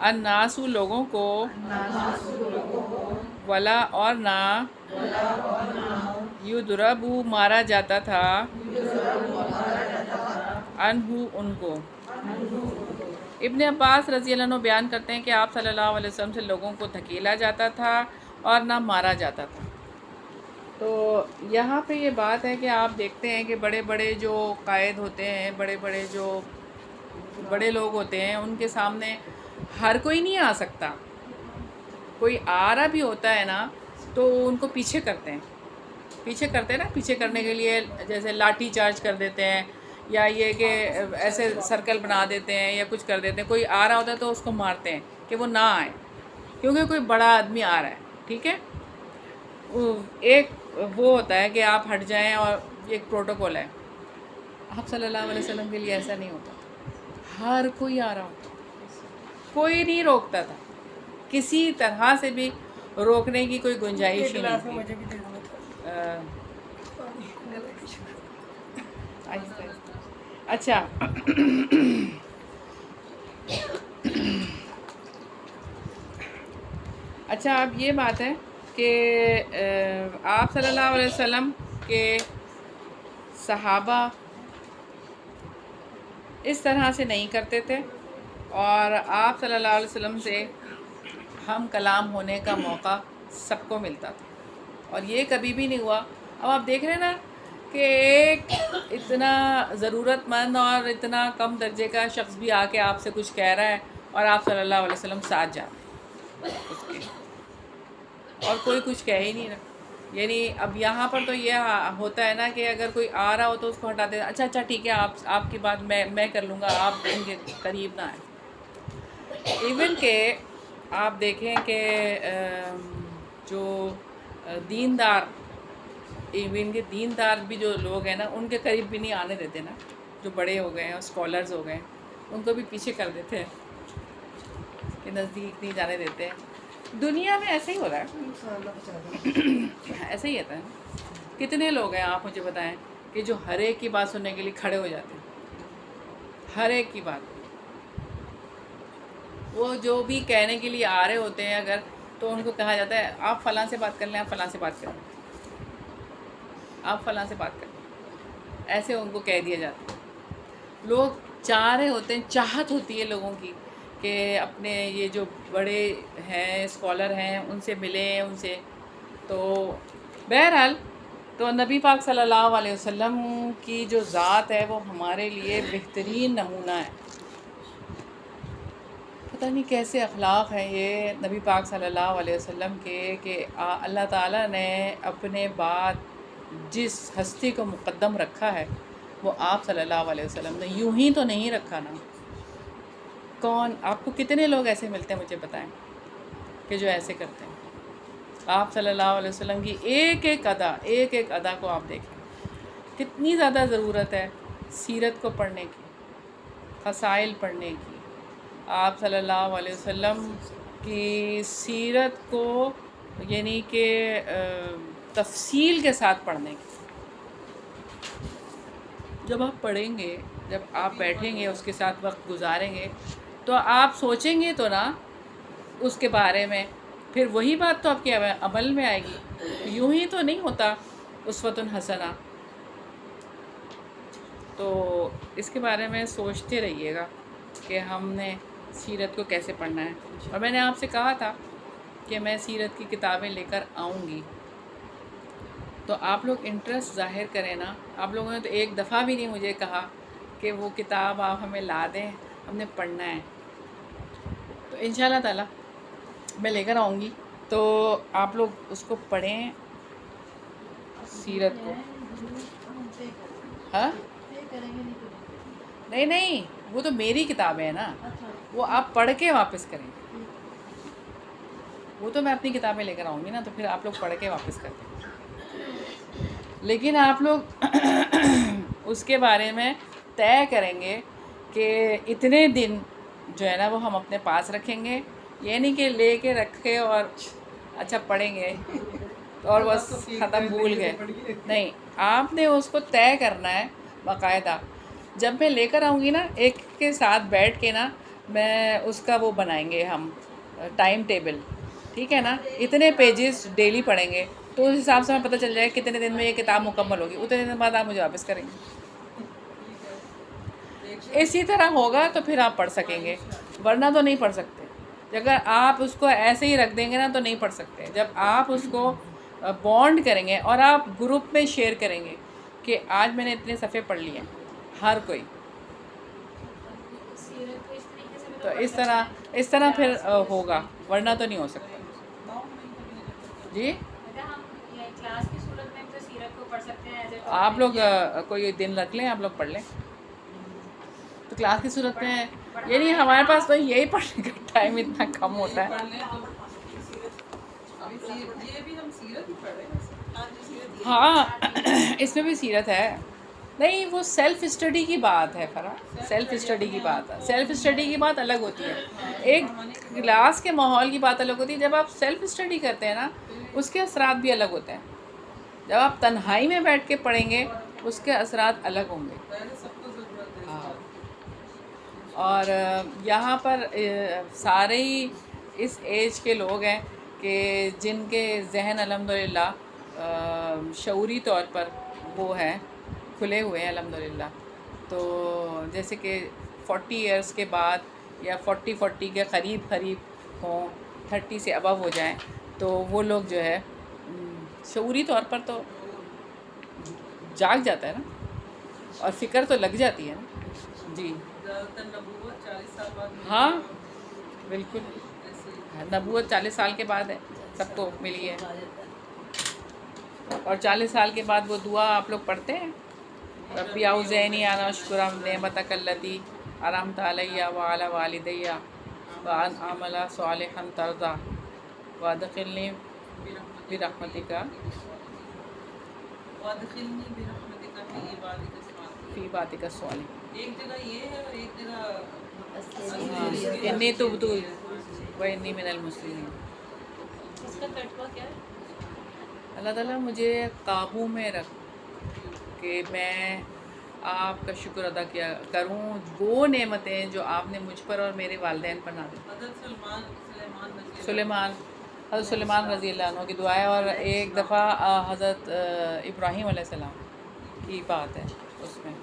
الناسو لوگوں کو ولا اور نہ یضربو مارا جاتا تھا انہو ان کو. ابن عباس رضی اللہ عنہ بیان کرتے ہیں کہ آپ صلی اللہ علیہ وسلم سے لوگوں کو دھکیلا جاتا تھا اور نہ مارا جاتا تھا. تو یہاں پہ یہ بات ہے کہ آپ دیکھتے ہیں کہ بڑے بڑے جو قائد ہوتے ہیں، بڑے بڑے جو بڑے لوگ ہوتے ہیں، ان کے سامنے ہر کوئی نہیں آ سکتا. کوئی آ رہا بھی ہوتا ہے نا تو ان کو پیچھے کرتے ہیں نا، پیچھے کرنے کے لیے جیسے لاٹھی چارج کر دیتے ہیں، یا یہ کہ ایسے سرکل بنا دیتے ہیں یا کچھ کر دیتے ہیں. کوئی آ رہا ہوتا ہے تو اس کو مارتے ہیں کہ وہ نہ آئے، کیونکہ کوئی بڑا آدمی آ رہا ہے. ٹھیک ہے، ایک وہ ہوتا ہے کہ آپ ہٹ جائیں، اور ایک پروٹوکول ہے. آپ صلی اللہ علیہ وسلم کے لیے ایسا نہیں ہوتا، ہر کوئی آ رہا ہوتا، کوئی نہیں روکتا تھا، کسی طرح سے بھی روکنے کی کوئی گنجائش ہی نہیں تھی. اچھا اب یہ بات ہے کہ آپ صلی اللہ علیہ وسلم کے صحابہ اس طرح سے نہیں کرتے تھے، اور آپ صلی اللہ علیہ وسلم سے ہم کلام ہونے کا موقع سب کو ملتا تھا، اور یہ کبھی بھی نہیں ہوا. اب آپ دیکھ رہے ہیں نا کہ ایک اتنا ضرورت مند اور اتنا کم درجے کا شخص بھی آ کے آپ سے کچھ کہہ رہا ہے، اور آپ صلی اللہ علیہ وسلم ساتھ جا رہے ہیں اس کے، اور کوئی کچھ کہہ ہی نہیں رہا. یعنی اب یہاں پر تو یہ ہوتا ہے نا کہ اگر کوئی آ رہا ہو تو اس کو ہٹا دے. اچھا ٹھیک ہے، آپ کی بات میں کر لوں گا، آپ ان کے قریب نہ آئیں. ایون کہ آپ دیکھیں کہ جو دیندار بھی جو لوگ ہیں نا، ان کے قریب بھی نہیں آنے دیتے نا. جو بڑے ہو گئے ہیں اور اسکالرز ہو گئے ہیں، ان کو بھی پیچھے کر دیتے ہیں کہ نزدیک نہیں جانے دیتے ہیں. دنیا میں ایسے ہی ہو رہا ہے، ایسے ہی ہوتا ہے. کتنے لوگ ہیں آپ مجھے بتائیں کہ جو ہر ایک کی بات سننے کے لیے کھڑے ہو جاتے ہیں، ہر ایک کی بات. وہ جو بھی کہنے کے لیے آ رہے ہوتے ہیں اگر، تو ان کو کہا جاتا ہے آپ فلاں سے بات کر لیں، آپ فلاں سے بات کر لیں، آپ فلاں سے بات کر لیں. ایسے ان کو کہہ دیا جاتا ہے. لوگ چاہ رہے ہوتے ہیں، چاہت ہوتی ہے لوگوں کی کہ اپنے یہ جو بڑے ہیں، اسکالر ہیں، ان سے ملیں، ان سے. تو بہرحال تو نبی پاک صلی اللہ علیہ وسلم کی جو ذات ہے وہ ہمارے لیے بہترین نمونہ ہے. پتہ نہیں کیسے اخلاق ہیں یہ نبی پاک صلی اللہ علیہ وسلم کے، کہ اللہ تعالیٰ نے اپنے بعد جس ہستی کو مقدم رکھا ہے وہ آپ صلی اللہ علیہ وسلم نے. یوں ہی تو نہیں رکھا نا. کون آپ کو کتنے لوگ ایسے ملتے ہیں مجھے بتائیں کہ جو ایسے کرتے ہیں. آپ صلی اللہ علیہ وسلم کی ایک ایک ادا کو آپ دیکھیں. کتنی زیادہ ضرورت ہے سیرت کو پڑھنے کی، فضائل پڑھنے کی، آپ صلی اللہ علیہ وسلم کی سیرت کو یعنی کہ تفصیل کے ساتھ پڑھنے کی. جب آپ پڑھیں گے، جب آپ بیٹھیں گے اس کے ساتھ وقت گزاریں گے، تو آپ سوچیں گے تو نا اس کے بارے میں، پھر وہی بات تو آپ کے عمل میں آئے گی. یوں ہی تو نہیں ہوتا اسوۃ حسنہ. تو اس کے بارے میں سوچتے رہیے گا کہ ہم نے سیرت کو کیسے پڑھنا ہے. اور میں نے آپ سے کہا تھا کہ میں سیرت کی کتابیں لے کر آؤں گی، تو آپ لوگ انٹرسٹ ظاہر کریں نا. آپ لوگوں نے تو ایک دفعہ بھی نہیں مجھے کہا کہ وہ کتاب آپ ہمیں لا دیں، ہم نے پڑھنا ہے. تو انشاءاللہ تعالی میں لے کر آؤں گی، تو آپ لوگ اس کو پڑھیں سیرت کو. ہاں نہیں، وہ تو میری کتابیں ہیں نا، وہ آپ پڑھ کے واپس کریں. وہ تو میں اپنی کتابیں لے کر آؤں گی نا، تو پھر آپ لوگ پڑھ کے واپس کریں. لیکن آپ لوگ اس کے بارے میں طے کریں گے کہ اتنے دن جو ہے نا وہ ہم اپنے پاس رکھیں گے. یہ نہیں کہ لے کے رکھے اور اچھا پڑھیں گے اور بس ختم بھول گئے. نہیں، آپ نے اس کو طے کرنا ہے باقاعدہ. جب میں لے کر آؤں گی نا ایک کے ساتھ بیٹھ کے نا، میں اس کا وہ بنائیں گے ہم ٹائم ٹیبل، ٹھیک ہے نا. اتنے پیجز ڈیلی پڑھیں گے تو اس حساب سے ہمیں پتہ چل جائے کہ کتنے دن میں یہ کتاب مکمل ہوگی. اتنے دن بعد آپ مجھے واپس کریں گے. اسی طرح ہوگا تو پھر آپ پڑھ سکیں گے، ورنہ تو نہیں پڑھ سکتے. اگر آپ اس کو ایسے ہی رکھ دیں گے نا تو نہیں پڑھ سکتے. جب آپ اس کو بانڈ کریں گے اور آپ گروپ میں شیئر کریں گے کہ آج میں نے اتنے صفحے پڑھ لیے ہیں ہر کوئی، سیرت کو اس طریقے سے بھی تو تو پڑھ سکتے ہیں. اس طرح پھر ہوگا، ورنہ تو نہیں ہو سکتا. جی ہم کلاس کی صورت میں تو سیرت کو پڑھ سکتے ہیں. ایز آپ لوگ کوئی دن رکھ لیں، آپ لوگ پڑھ لیں. تو کلاس کی صورت میں یعنی ہمارے پاس تو یہی پڑھنے کا ٹائم اتنا کم ہوتا ہے. یہ بھی ہم سیرت ہی پڑھ رہے ہیں. ہاں اس میں بھی سیرت ہے. نہیں، وہ سیلف اسٹڈی کی بات ہے فرا، سیلف اسٹڈی کی بات ہے. سیلف اسٹڈی کی بات الگ ہوتی ہے، ایک کلاس کے ماحول کی بات الگ ہوتی ہے. جب آپ سیلف اسٹڈی کرتے ہیں نا اس کے اثرات بھی الگ ہوتے ہیں. جب آپ تنہائی میں بیٹھ کے پڑھیں گے اس کے اثرات الگ ہوں گے. پہلے سب کو ضرورت ہے. ہاں، اور یہاں پر سارے ہی اس ایج کے لوگ ہیں کہ جن کے ذہن الحمدللہ شعوری طور پر وہ ہیں، کھلے ہوئے ہیں الحمدللہ. تو جیسے کہ 40 ایئرس کے بعد یا 40 کے قریب ہوں، 30 سے ابو ہو جائیں تو وہ لوگ جو ہے شعوری طور پر تو جاگ جاتا ہے نا، اور فکر تو لگ جاتی ہے نا. جی زیادہ تر نبوت 40 سال بعد ملی. ہاں بالکل، ایسے نبوت 40 سال کے بعد ہے، سب کو ملی ہے. اور 40 سال کے بعد وہ دعا آپ لوگ پڑھتے ہیں، ربی اوزعنی ان اشکر نعمتک التی انعمت علی وعلی والدی وان اعمل صالحا ترضی وادخلنی برحمتک وادخلنی برحمتک فی عبادک الصالحین. فی باتک الصالحین. ایک جگہ یہ ہے اور ایک ہاں، انی تبت وانی من المسلمین. اس کا ترجمہ کیا ہے؟ اللہ تعالیٰ مجھے قابو میں رکھ کہ میں آپ کا شکر ادا کیا کروں وہ نعمتیں جو آپ نے مجھ پر اور میرے والدین پر نازل. حضرت سلیمان رضی اللہ عنہ کی دعا ہے، اور ایک دفعہ حضرت ابراہیم علیہ السلام کی بات ہے اس میں.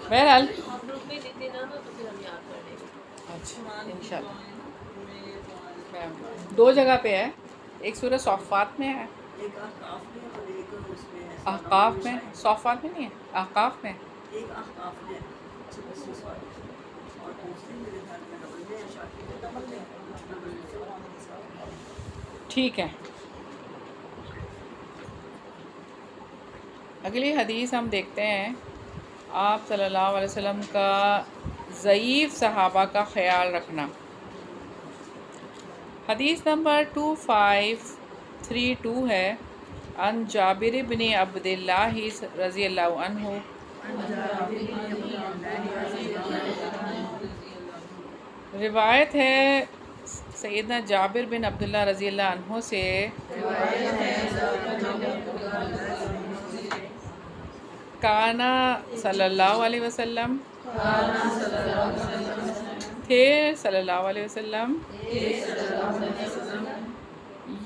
بہرحال آپ گروپ میں لکھ دینا تو پھر ہم یاد کر لیں گے. اچھا انشاءاللہ. 2 جگہ پہ ہے، ایک سورہ صافات میں ہے، ایک احقاف میں اور ایک اس میں ہے احقاف میں. صافات میں نہیں ہے، احقاف میں. ایک احقاف میں 36 اور دوسری میرے خیال میں نبل میں شاکی میں نبل میں ٹھیک ہے. اگلی حدیث ہم دیکھتے ہیں. آپ صلی اللہ علیہ وسلم کا ضعیف صحابہ کا خیال رکھنا. حدیث نمبر 2532 ہے. ان جابر بن عبداللہ رضی اللہ عنہ روایت ہے سیدنا جابر بن عبداللہ رضی اللہ عنہ سے کانا صلی اللہ علیہ وسلم تھے صلی اللہ علیہ وسلم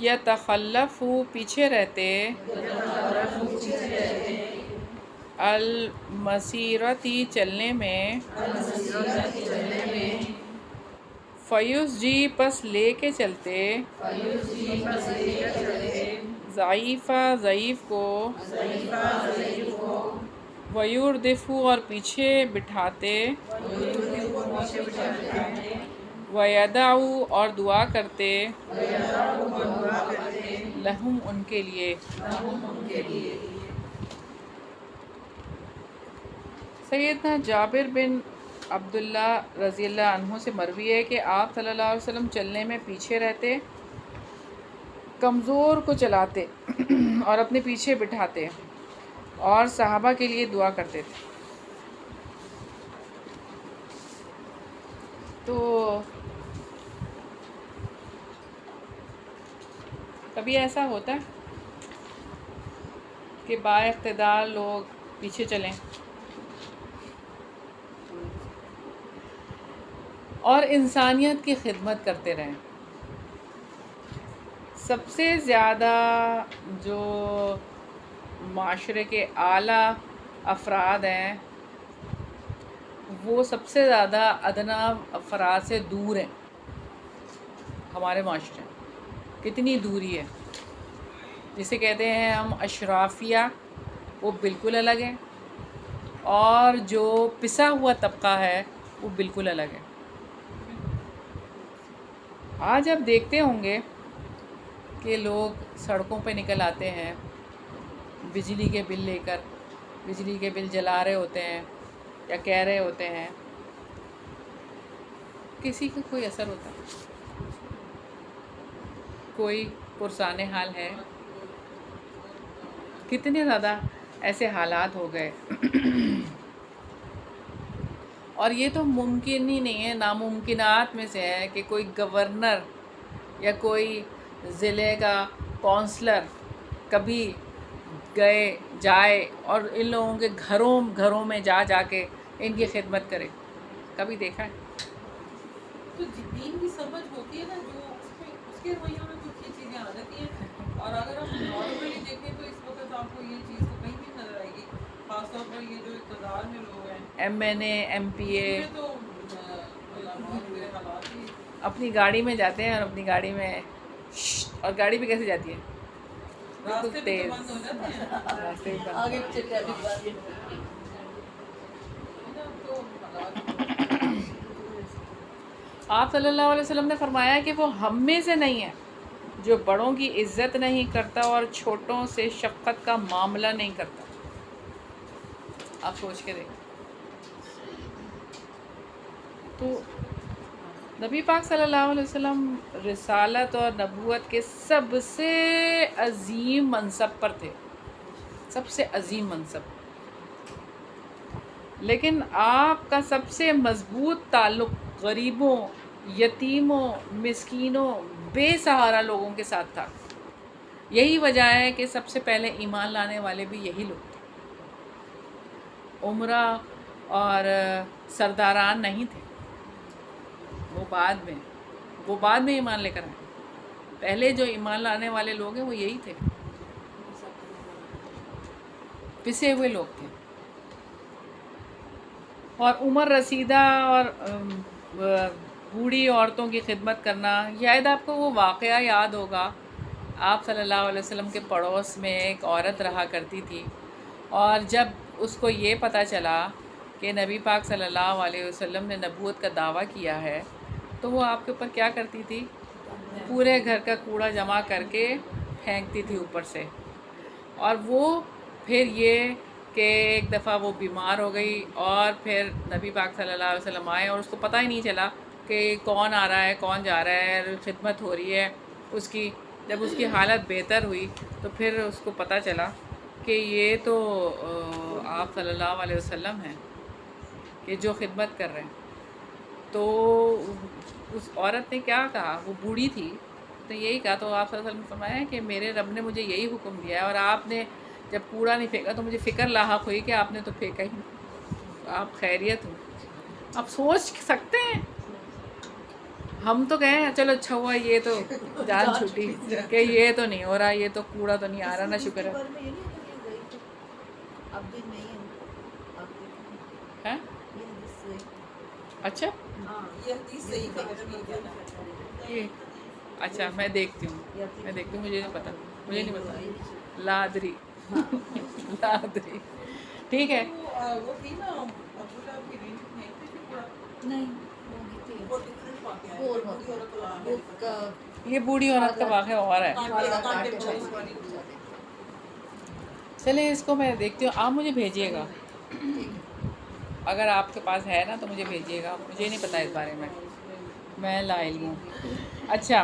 یتخلف پیچھے رہتے المسیرتی چلنے میں فیوز جی پس لے کے چلتے ضعیفہ ضعیف کو ویردفو اور پیچھے بٹھاتے ویدعو اور دعا کرتے لہم ان کے لیے. سیدنا جابر بن عبداللہ رضی اللہ عنہ سے مروی ہے کہ آپ صلی اللہ علیہ وسلم چلنے میں پیچھے رہتے، کمزور کو چلاتے اور اپنے پیچھے بٹھاتے اور صحابہ کے لیے دعا کرتے تھے. تو کبھی ایسا ہوتا ہے کہ با اقتدار لوگ پیچھے چلیں اور انسانیت کی خدمت کرتے رہیں. سب سے زیادہ جو معاشرے کے اعلیٰ افراد ہیں وہ سب سے زیادہ ادنا افراد سے دور ہیں. ہمارے معاشرے کتنی دوری ہے. جسے کہتے ہیں ہم اشرافیہ، وہ بالکل الگ ہیں، اور جو پسا ہوا طبقہ ہے وہ بالکل الگ ہے. آج آپ دیکھتے ہوں گے کہ لوگ سڑکوں پہ نکل آتے ہیں بجلی کے بل لے کر، بجلی کے بل جلا رہے ہوتے ہیں یا کہہ رہے ہوتے ہیں. کسی کا کوئی اثر ہوتا ہے؟ کوئی پرسان حال ہے؟ کتنے زیادہ ایسے حالات ہو گئے. اور یہ تو ممکن ہی نہیں ہے، ناممکنات میں سے ہے کہ کوئی گورنر یا کوئی ضلع کا کونسلر کبھی جائے اور ان لوگوں کے گھروں میں جا کے ان کی خدمت کرے. کبھی دیکھا ہے؟ تو دین کی سمجھ ہوتی ہے نا، جو اس کے رویوں میں کچھ یہ چیزیں آ جاتی ہیں. اور اگر ہم نارملی دیکھیں تو اس وقت آپ کو یہ چیز تو کہیں بھی نظر آئے گی، خاص طور پر یہ جو اقتدار میں لوگ ہیں، MNA MPA تو حالات ہی اپنی گاڑی میں جاتے ہیں اور اپنی گاڑی میں اور گاڑی بھی کیسے جاتی ہے؟ راستے بھی تیز. تو بند ہو جاتے ہیں راستے بھی بند. آگے پیچھے ٹریفک بند. تو حالات آپ صلی اللہ علیہ وسلم نے فرمایا کہ وہ ہم میں سے نہیں ہے جو بڑوں کی عزت نہیں کرتا اور چھوٹوں سے شفقت کا معاملہ نہیں کرتا. آپ سوچ کے دیکھیں. تو نبی پاک صلی اللہ علیہ وسلم رسالت اور نبوت کے سب سے عظیم منصب پر تھے، سب سے عظیم منصب. لیکن آپ کا سب سے مضبوط تعلق غریبوں، یتیموں، مسکینوں، بے سہارا لوگوں کے ساتھ تھا. یہی وجہ ہے کہ سب سے پہلے ایمان لانے والے بھی یہی لوگ تھے. عمرہ اور سرداران نہیں تھے، وہ بعد میں ایمان لے کر آئے. پہلے جو ایمان لانے والے لوگ ہیں وہ یہی تھے، پسے ہوئے لوگ تھے. اور عمر رسیدہ اور بوڑھی عورتوں کی خدمت کرنا، شاید آپ کو وہ واقعہ یاد ہوگا. آپ صلی اللہ علیہ وسلم کے پڑوس میں ایک عورت رہا کرتی تھی، اور جب اس کو یہ پتہ چلا کہ نبی پاک صلی اللہ علیہ وسلم نے نبوت کا دعویٰ کیا ہے تو وہ آپ کے اوپر کیا کرتی تھی؟ پورے گھر کا کوڑا جمع کر کے پھینکتی تھی اوپر سے. اور وہ پھر یہ کہ ایک دفعہ وہ بیمار ہو گئی اور پھر نبی پاک صلی اللہ علیہ وسلم آئے اور اس کو پتہ ہی نہیں چلا کہ کون آ رہا ہے کون جا رہا ہے، خدمت ہو رہی ہے اس کی. جب اس کی حالت بہتر ہوئی تو پھر اس کو پتہ چلا کہ یہ تو آپ صلی اللہ علیہ وسلم ہیں کہ جو خدمت کر رہے ہیں. تو اس عورت نے کیا کہا، وہ بوڑھی تھی تو یہی کہا. تو آپ صلی اللہ علیہ وسلم نے فرمایا کہ میرے رب نے مجھے یہی حکم دیا ہے، اور آپ نے جب کوڑا نہیں پھینکا تو مجھے فکر لاحق ہوئی کہ آپ نے تو پھینکا ہی نہیں، آپ خیریت ہو. آپ سوچ سکتے ہیں، ہم تو کہیں چلو اچھا ہوا یہ تو جان چھوٹی کہ یہ تو نہیں ہو رہا، یہ تو کوڑا تو نہیں آ رہا، نہ شکر ہے. ہیں؟ اچھا یہ حدیث صحیح ہے. یہ اچھا میں دیکھتی ہوں مجھے نہیں پتا لادری لادری. ٹھیک ہے. وہ تھی نا ابو صاحب کی ریل میں نہیں وہ ڈفرینٹ واقعہ ہے. یہ بوڑھی عورت کا واقعہ اور ہے. چلیں اس کو میں دیکھتی ہوں، آپ مجھے بھیجیے گا اگر آپ کے پاس ہے نا تو مجھے بھیجیے گا، مجھے نہیں پتہ اس بارے میں لا علم ہوں. اچھا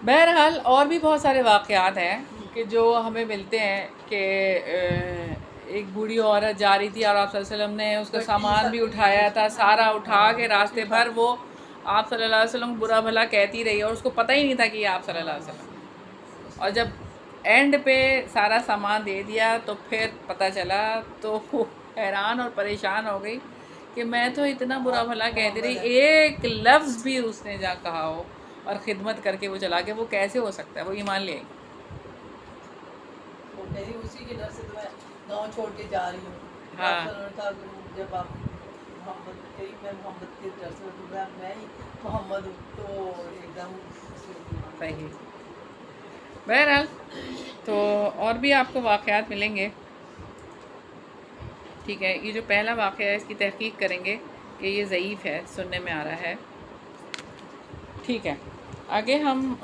بہرحال اور بھی بہت سارے واقعات ہیں کہ جو ہمیں ملتے ہیں کہ ایک بوڑھی عورت جا رہی تھی اور آپ صلی اللہ علیہ وسلم نے اس کا سامان بھی اٹھایا تھا، سارا اٹھا کے راستے بھر وہ آپ صلی اللہ علیہ وسلم برا بھلا کہتی رہی اور اس کو پتہ ہی نہیں تھا کہ یہ آپ صلی اللہ علیہ وسلم. اور جب اینڈ پہ سارا سامان دے دیا تو پھر پتہ چلا تو حیران اور پریشان ہو گئی کہ میں تو اتنا برا بھلا کہہ دے رہی، ایک لفظ بھی اس نے جا کہا ہو اور خدمت کر کے وہ چلا کے، وہ کیسے ہو سکتا ہے؟ وہ ایمان لے آئی۔ وہ کہی اسی کے ڈر سے تو میں گاؤں چھوڑ کے جا رہی ہوں۔ ہاں انہوں نے کہا کہ جب آپ محمد کہی میں محمد کے ڈر سے میں ہی محمد ہوں، تو ایک دم صحیح۔ بہرحال تو اور بھی آپ کو واقعات ملیں گے، ٹھیک ہے۔ یہ جو پہلا واقعہ ہے اس کی تحقیق کریں گے کہ یہ ضعیف ہے، سننے میں آ رہا ہے، ٹھیک ہے۔ آگے ہم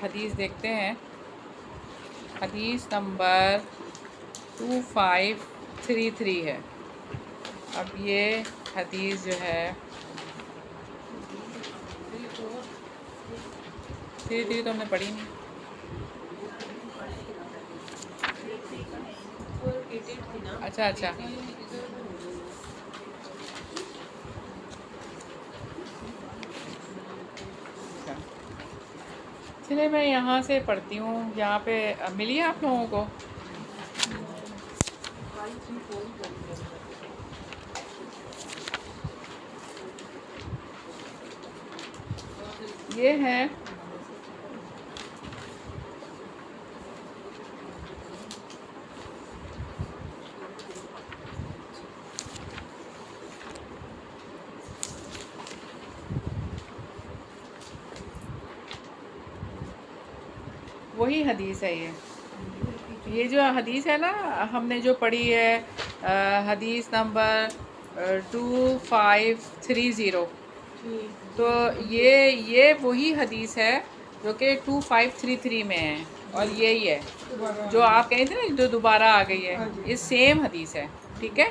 حدیث دیکھتے ہیں، حدیث نمبر 2533 ہے۔ اب یہ حدیث جو ہے 33 تو ہم نے پڑھی نہیں۔ اچھا اچھا، چلے میں یہاں سے پڑھتی ہوں، یہاں پہ ملی ہے آپ لوگوں کو؟ یہ ہے وہی حدیث ہے، یہ جو حدیث ہے نا ہم نے جو پڑھی ہے، حدیث نمبر 2530، تو یہ وہی حدیث ہے جو کہ 2533 میں ہے، اور یہی ہے جو آپ کہیں تھے نا جو دوبارہ آ گئی ہے، یہ سیم حدیث ہے، ٹھیک ہے۔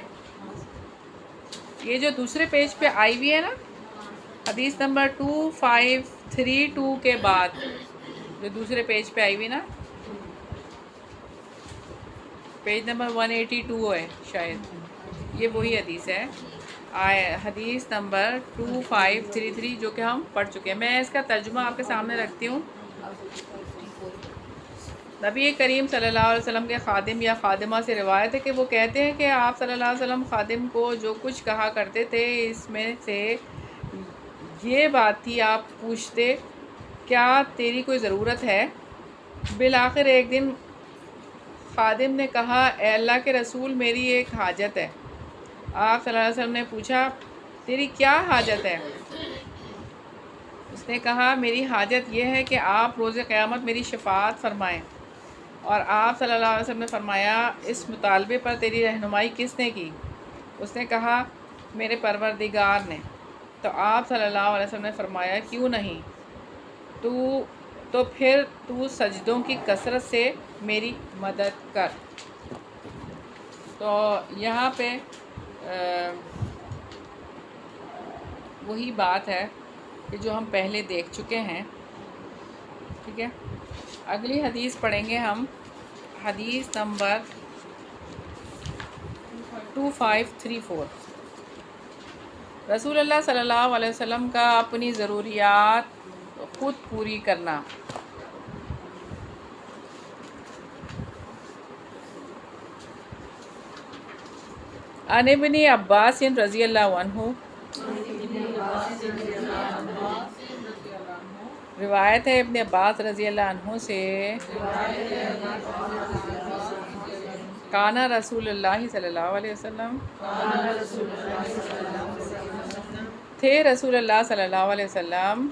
یہ جو دوسرے پیج پہ آئی ہوئی ہے نا حدیث نمبر 2532 کے بعد جو دوسرے پیج پہ آئی ہوئی نا، پیج نمبر 182 ہے شاید، یہ وہی حدیث ہے، حدیث نمبر 2533 جو کہ ہم پڑھ چکے ہیں۔ میں اس کا ترجمہ آپ کے سامنے رکھتی ہوں۔ نبی کریم صلی اللہ علیہ وسلم کے خادم یا خادمہ سے روایت ہے کہ وہ کہتے ہیں کہ آپ صلی اللہ علیہ وسلم خادم کو جو کچھ کہا کرتے تھے اس میں سے یہ بات تھی، آپ پوچھتے کیا تیری کوئی ضرورت ہے؟ بالآخر ایک دن خادم نے کہا اے اللہ کے رسول میری ایک حاجت ہے۔ آپ صلی اللہ علیہ وسلم نے پوچھا تیری کیا حاجت ہے؟ اس نے کہا میری حاجت یہ ہے کہ آپ روز قیامت میری شفاعت فرمائیں۔ اور آپ صلی اللہ علیہ وسلم نے فرمایا اس مطالبے پر تیری رہنمائی کس نے کی؟ اس نے کہا میرے پروردگار نے۔ تو آپ صلی اللہ علیہ وسلم نے فرمایا کیوں نہیں، تو پھر تو سجدوں کی کثرت سے میری مدد کر۔ تو یہاں پہ وہی بات ہے کہ جو ہم پہلے دیکھ چکے ہیں، ٹھیک ہے۔ اگلی حدیث پڑھیں گے ہم، حدیث نمبر 2534۔ رسول اللہ صلی اللہ علیہ وسلم کا اپنی ضروریات خود پوری کرنا۔ عن ابن عباس رضی اللہ عنہ، روایت ہے ابن عباس رضی اللہ عنہ سے، کانا رسول اللہ صلی اللہ علیہ وسلم، تھے رسول اللہ صلی اللہ علیہ وسلم،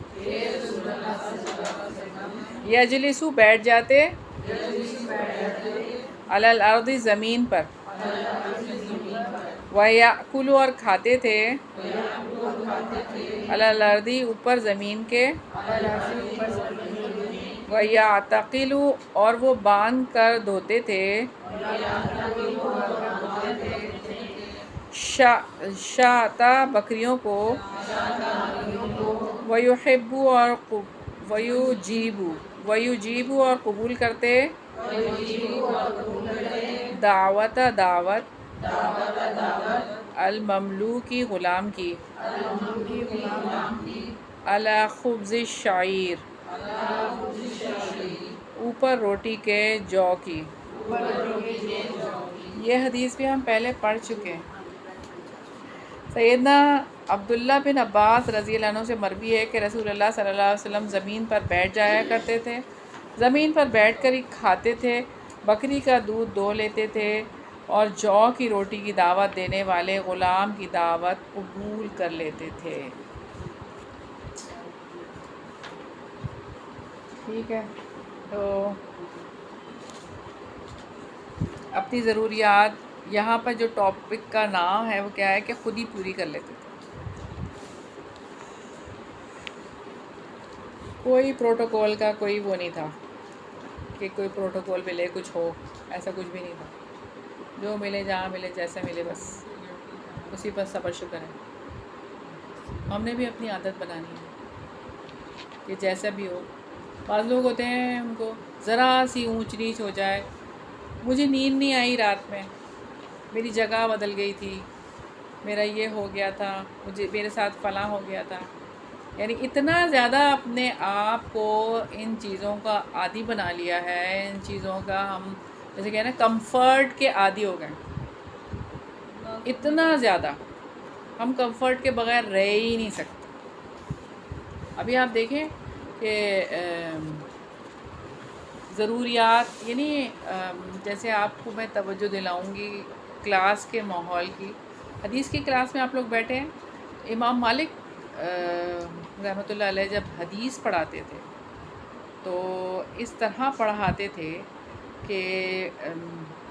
یجلسو بیٹھ جاتے، علی الارض زمین پر، وَيَأْكُلُ اور کھاتے تھے، علی الارض اوپر زمین کے، وَيَعْتَقِلُ اور وہ باندھ کر دھوتے تھے، شاتا بکریوں کو، وَيُحِبُّ اور وَيُجِيبُ اور قبول کرتے، دعوت المملوکی غلام کی، علی خبز الشعیر اوپر روٹی کے جو کی. یہ حدیث بھی ہم پہلے پڑھ چکے ہیں. سیدنا عبداللہ بن عباس رضی اللہ عنہ سے مروی ہے کہ رسول اللہ صلی اللہ علیہ وسلم زمین پر بیٹھ جایا کرتے تھے، زمین پر بیٹھ کر ہی کھاتے تھے، بکری کا دودھ دو لیتے تھے اور جو کی روٹی کی دعوت دینے والے غلام کی دعوت قبول کر لیتے تھے. ٹھیک ہے، تو اپنی ضروریات یہاں پر جو ٹاپک کا نام ہے وہ کیا ہے کہ خود ہی پوری کر لیتے تھے. کوئی پروٹوکول کا کوئی وہ نہیں تھا کہ کوئی پروٹوکول ملے کچھ ہو، ایسا کچھ بھی نہیں تھا. جو ملے جہاں ملے جیسے ملے بس اسی پر صبر شکر ہے. ہم نے بھی اپنی عادت بنانی ہے کہ جیسا بھی ہو. بعض لوگ ہوتے ہیں ان کو ذرا سی اونچ نیچ ہو جائے، مجھے نیند نہیں آئی رات میں، میری جگہ بدل گئی تھی، میرا یہ ہو گیا تھا، مجھے میرے ساتھ فلاں ہو گیا تھا. یعنی اتنا زیادہ اپنے آپ کو ان چیزوں کا عادی بنا لیا ہے، ان چیزوں کا ہم جیسے کہ نا کمفرٹ کے عادی ہو گئے. اتنا زیادہ ہم کمفرٹ کے بغیر رہ ہی نہیں سکتے. ابھی آپ دیکھیں کہ ضروریات یعنی جیسے آپ کو میں توجہ دلاؤں گی کلاس کے ماحول کی. حدیث کی کلاس میں آپ لوگ بیٹھے ہیں. امام مالک رحمۃ اللہ علیہ جب حدیث پڑھاتے تھے تو اس طرح پڑھاتے تھے کہ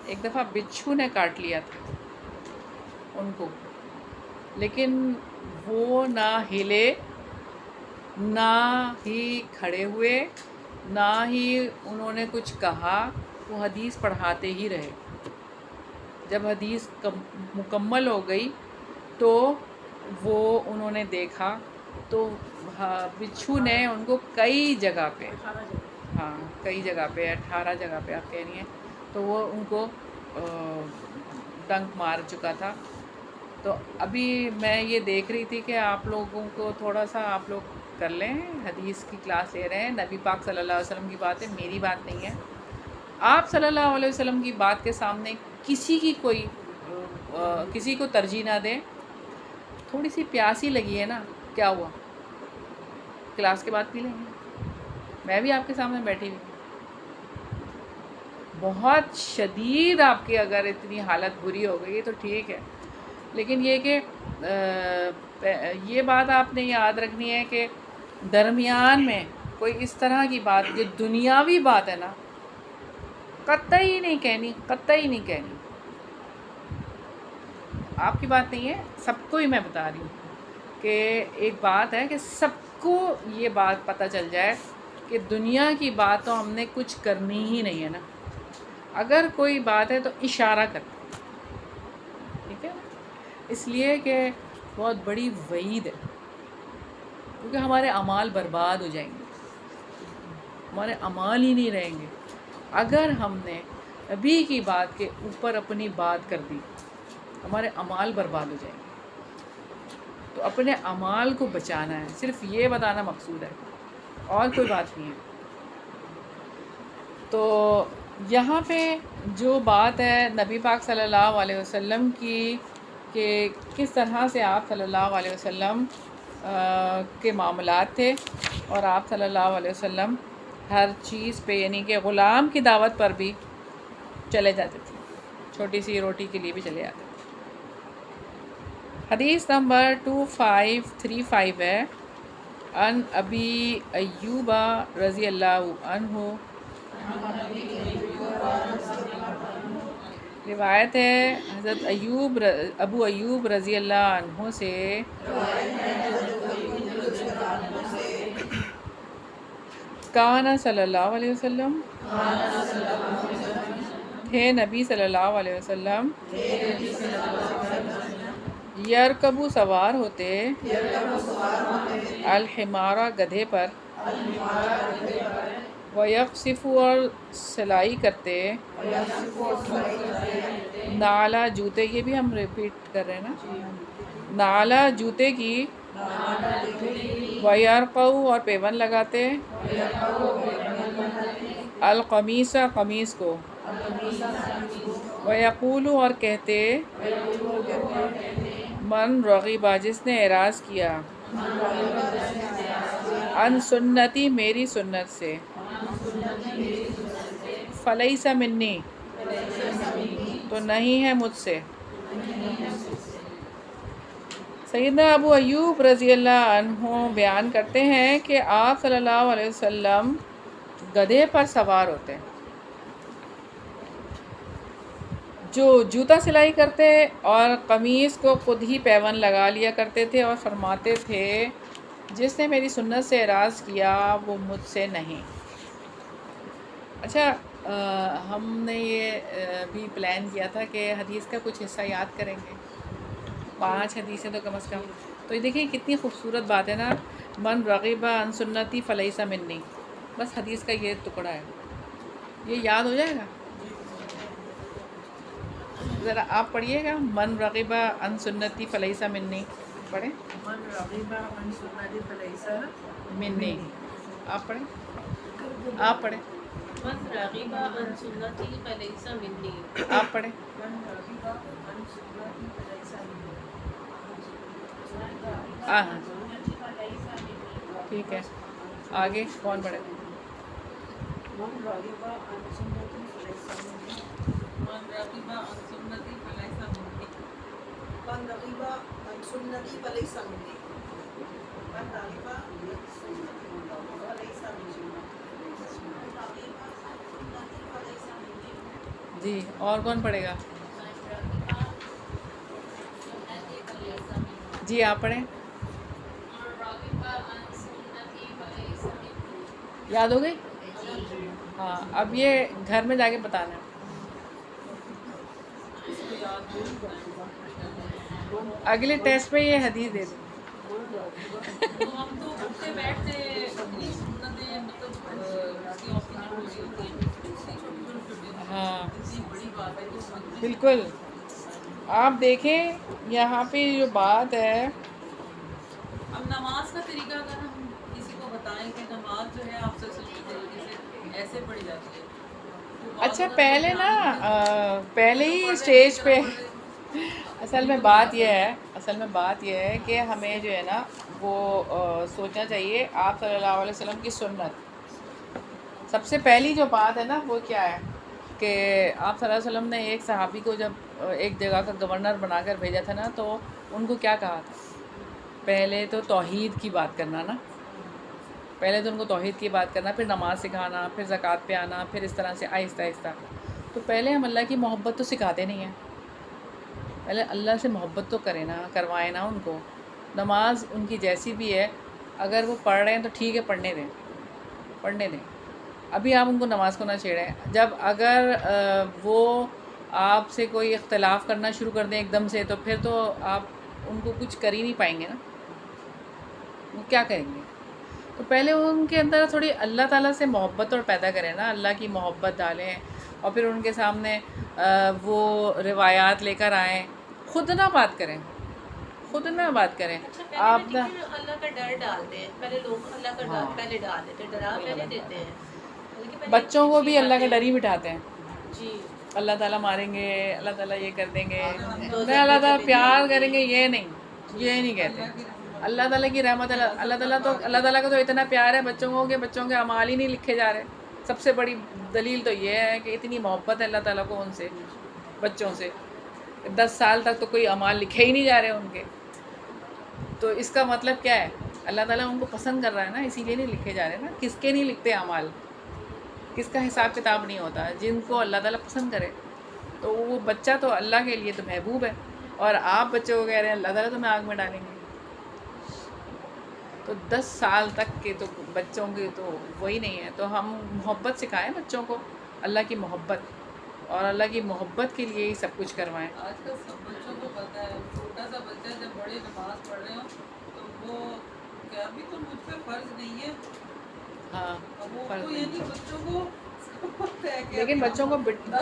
ایک دفعہ بچھو نے کاٹ لیا تھا ان کو، لیکن وہ نہ ہلے، نہ ہی کھڑے ہوئے، نہ ہی انہوں نے کچھ کہا. وہ حدیث پڑھاتے ہی رہے. جب حدیث مکمل ہو گئی تو وہ انہوں نے دیکھا تو بچھو نے ان کو کئی جگہ پہ 18 جگہ پہ آپ کہہ رہی ہیں، تو وہ ان کو ڈنک مار چکا تھا. تو ابھی میں یہ دیکھ رہی تھی کہ آپ لوگوں کو تھوڑا سا آپ لوگ کر لیں، حدیث کی کلاس لے رہے ہیں، نبی پاک صلی اللہ علیہ وسلم کی بات ہے، میری بات نہیں ہے. آپ صلی اللہ علیہ وسلم کی بات کے سامنے کسی کو ترجیح نہ دیں. تھوڑی سی پیاسی لگی ہے نا، کیا ہوا، کلاس کے بعد پی لیں گے. میں بھی آپ کے سامنے بیٹھی ہوئی، بہت شدید آپ کی اگر اتنی حالت بری ہو گئی تو ٹھیک ہے، لیکن یہ کہ یہ بات آپ نے یاد رکھنی ہے کہ درمیان میں کوئی اس طرح کی بات جو دنیاوی بات ہے نا، قطعی نہیں کہنی. آپ کی بات نہیں ہے، سب کو ہی میں بتا رہی ہوں کہ ایک بات ہے کہ سب کو یہ بات پتہ چل جائے کہ دنیا کی بات تو ہم نے کچھ کرنی ہی نہیں ہے نا. اگر کوئی بات ہے تو اشارہ کرتے، ٹھیک ہے، اس لیے کہ بہت بڑی وعید ہے، کیونکہ ہمارے اعمال برباد ہو جائیں گے، ہمارے اعمال ہی نہیں رہیں گے. اگر ہم نے نبی کی بات کے اوپر اپنی بات کر دی، ہمارے اعمال برباد ہو جائیں گے. تو اپنے اعمال کو بچانا ہے، صرف یہ بتانا مقصود ہے، اور کوئی بات نہیں ہے. تو یہاں پہ جو بات ہے نبی پاک صلی اللہ علیہ وسلم کی کہ کس طرح سے آپ صلی اللہ علیہ وسلم کے معاملات تھے، اور آپ صلی اللہ علیہ وسلم ہر چیز پہ یعنی کہ غلام کی دعوت پر بھی چلے جاتے تھے، چھوٹی سی روٹی کے لیے بھی چلے جاتے تھے. حدیث نمبر 2535 ہے. ان ابی ایوب رضی اللہ عنہ، روایت ہے حضرت ابو ایوب رضی اللہ عنہ سے کانا صلی اللہ علیہ وسلم، تھے نبی صلی اللہ علیہ وسلم، یرکبو سوار ہوتے، الحمارہ گدھے پر، ویقصفو اور سلائی کرتے، نعلا جوتے، یہ بھی ہم ریپیٹ کر رہے ہیں نا، نعلا جوتے کی، ویرقو اور پیون لگاتے، القمیص قمیص کو، ویقول اور کہتے من رغیبہ جس نے اعراض کیا، عن سنتی میری سنت سے، فلیس منی تو نہیں ہے مجھ سے۔ سیدنا ابو ایوب رضی اللہ عنہ بیان کرتے ہیں کہ آپ صلی اللہ علیہ وسلم گدھے پر سوار ہوتے، جو جوتا سلائی کرتے اور قمیص کو خود ہی پیون لگا لیا کرتے تھے، اور فرماتے تھے جس نے میری سنت سے اعراض کیا وہ مجھ سے نہیں۔ اچھا، ہم نے یہ بھی پلان کیا تھا کہ حدیث کا کچھ حصہ یاد کریں گے، 5 حدیثیں تو کم از کم۔ تو یہ دیکھیں کتنی خوبصورت بات ہے نا، من رغیبہ عن سنتی فلیس منی، بس حدیث کا یہ ٹکڑا ہے، یہ یاد ہو جائے گا۔ ذرا آپ پڑھیے گا، من رغیبہ عن سنتی فلیس منی، پڑھیں من رغب عن سنتی فلیس منی، آپ پڑھیں، آپ پڑھیں، من رغب عن سنتی فلیس منی، آپ پڑھیں۔ من رغب عن سنتی فلیس منی۔ ہاں ٹھیک ہے، آگے کون پڑھے؟ من رغب عن سنتی فلیس منی۔ من رغب عن سنتی فلیس منی۔ من رغب عن سنتی فلیس منی۔ من رغب عن سنتی فلیس منی۔ جی، اور کون پڑھے گا؟ جی آپ پڑھیں، یاد ہو گئی؟ ہاں، اب یہ گھر میں جا کے بتانا ہے۔ اگلے ٹیسٹ میں یہ حدیث دے دیں۔ تو ہم تو اٹھتے بیٹھتے اتنی سنتیں مطلب اس کی اوپینین ہو رہی ہوتی ہیں، ہاں اتنی بڑی بات ہے کہ بالکل، آپ دیکھیں یہاں پہ جو بات ہے، اب نماز کا طریقہ اگر ہم کسی کو بتائیں کہ نماز جو ہے آپ سے طریقے سے ایسے پڑھی جاتی ہے، تو بعض اچھا اوقات پہلے دھیان نہیں نا دیتے۔ پہلے تو ہی پڑھ رہے اسٹیج ہیں، پہ، پڑھ رہے ہیں۔ اصل میں بات یہ ہے کہ ہمیں جو ہے نا وہ سوچنا چاہیے آپ صلی اللہ علیہ وسلم کی سنت۔ سب سے پہلی جو بات ہے نا وہ کیا ہے کہ آپ صلی اللہ علیہ وسلم نے ایک صحابی کو جب ایک جگہ کا گورنر بنا کر بھیجا تھا نا، تو ان کو کیا کہا تھا؟ پہلے تو توحید کی بات کرنا نا، پہلے تو ان کو توحید کی بات کرنا، پھر نماز سکھانا، پھر زکوٰۃ پہ آنا، پھر اس طرح سے آہستہ آہستہ۔ تو پہلے ہم اللہ کی محبت تو سکھاتے نہیں ہیں، پہلے اللہ سے محبت تو کریں نا، کروائیں نا ان کو۔ نماز ان کی جیسی بھی ہے، اگر وہ پڑھ رہے ہیں تو ٹھیک ہے، پڑھنے دیں، ابھی آپ ان کو نماز کو نہ چھیڑیں۔ جب اگر وہ آپ سے کوئی اختلاف کرنا شروع کر دیں ایک دم سے، تو پھر تو آپ ان کو کچھ کر ہی نہیں پائیں گے نا، وہ کیا کریں گے؟ تو پہلے ان کے اندر تھوڑی اللہ تعالیٰ سے محبت اور پیدا کریں نا، اللہ کی محبت ڈالیں، اور پھر ان کے سامنے وہ روایات لے کر آئیں، خود نہ بات کریں، اچھا آپ پہلے نہ، لیکن اللہ کا ڈر ڈالتے ہیں، پہلے لوگ اللہ کا ڈر پہلے ڈال دیتے ہیں، ڈرا پہلے دیتے ہیں، بلکہ پہلے بچوں کو بھی اچھی اللہ کا باتیں- ڈر ہی بٹھاتے ہیں، جی اللہ تعالیٰ ماریں گے، اللہ تعالیٰ یہ کر دیں گے، تو میں اللہ تعالیٰ چلے پیار جائیں گے۔ کریں گے، یہ نہیں کہتے۔ اللہ تعالیٰ کی رحمت، اللہ تعالیٰ کا تو اتنا پیار ہے بچوں کو کہ بچوں کے اعمال ہی نہیں لکھے جا رہے۔ سب سے بڑی دلیل تو یہ ہے کہ اتنی محبت ہے اللہ تعالیٰ کو ان سے، بچوں سے، 10 سال تک تو کوئی اعمال لکھے ہی نہیں جا رہے ان کے۔ تو اس کا مطلب کیا ہے؟ اللہ تعالیٰ ان کو پسند کر رہا ہے نا، اسی لیے نہیں لکھے جا رہے نا۔ کس کے نہیں لکھتے اعمال، کس کا حساب کتاب نہیں ہوتا، جن کو اللہ تعالیٰ پسند کرے۔ تو وہ بچہ تو اللہ کے لیے تو محبوب ہے، اور آپ بچوں کو کہہ رہے ہیں اللہ تعالیٰ تمہیں آگ میں ڈالیں گے۔ تو 10 سال تک کے تو بچوں کے تو وہی نہیں ہے۔ تو ہم محبت سکھائیں بچوں کو، اللہ کی محبت، اور اللہ کی محبت کے لیے ہی سب کچھ کروائیں۔ آج کل سب بچوں کو پتہ ہے، چھوٹا سا بچہ جب بڑے نماز پڑھ رہے ہوں تو وہ کہ ابھی تو مجھ پہ فرض نہیں ہے، ہاں وہ فرض تو نہیں، یعنی بچوں کو لیکن بچوں کو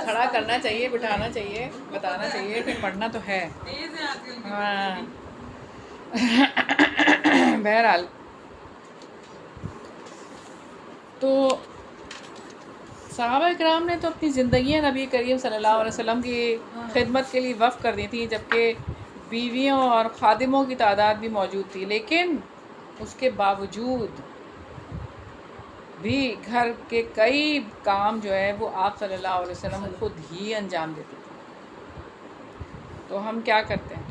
کھڑا کرنا چاہیے، بٹھانا چاہیے، بتانا چاہیے کہ پڑھنا تو ہے۔ تیز ہے آج کل کی ہاں بہرحال، تو صحابہ کرام نے تو اپنی زندگیاں نبی کریم صلی اللہ علیہ وسلم کی خدمت کے لیے وقف کر دی تھیں، جبکہ بیویوں اور خادموں کی تعداد بھی موجود تھی، لیکن اس کے باوجود بھی گھر کے کئی کام جو ہے وہ آپ صلی اللہ علیہ وسلم خود ہی انجام دیتے تھے۔ تو ہم کیا کرتے ہیں؟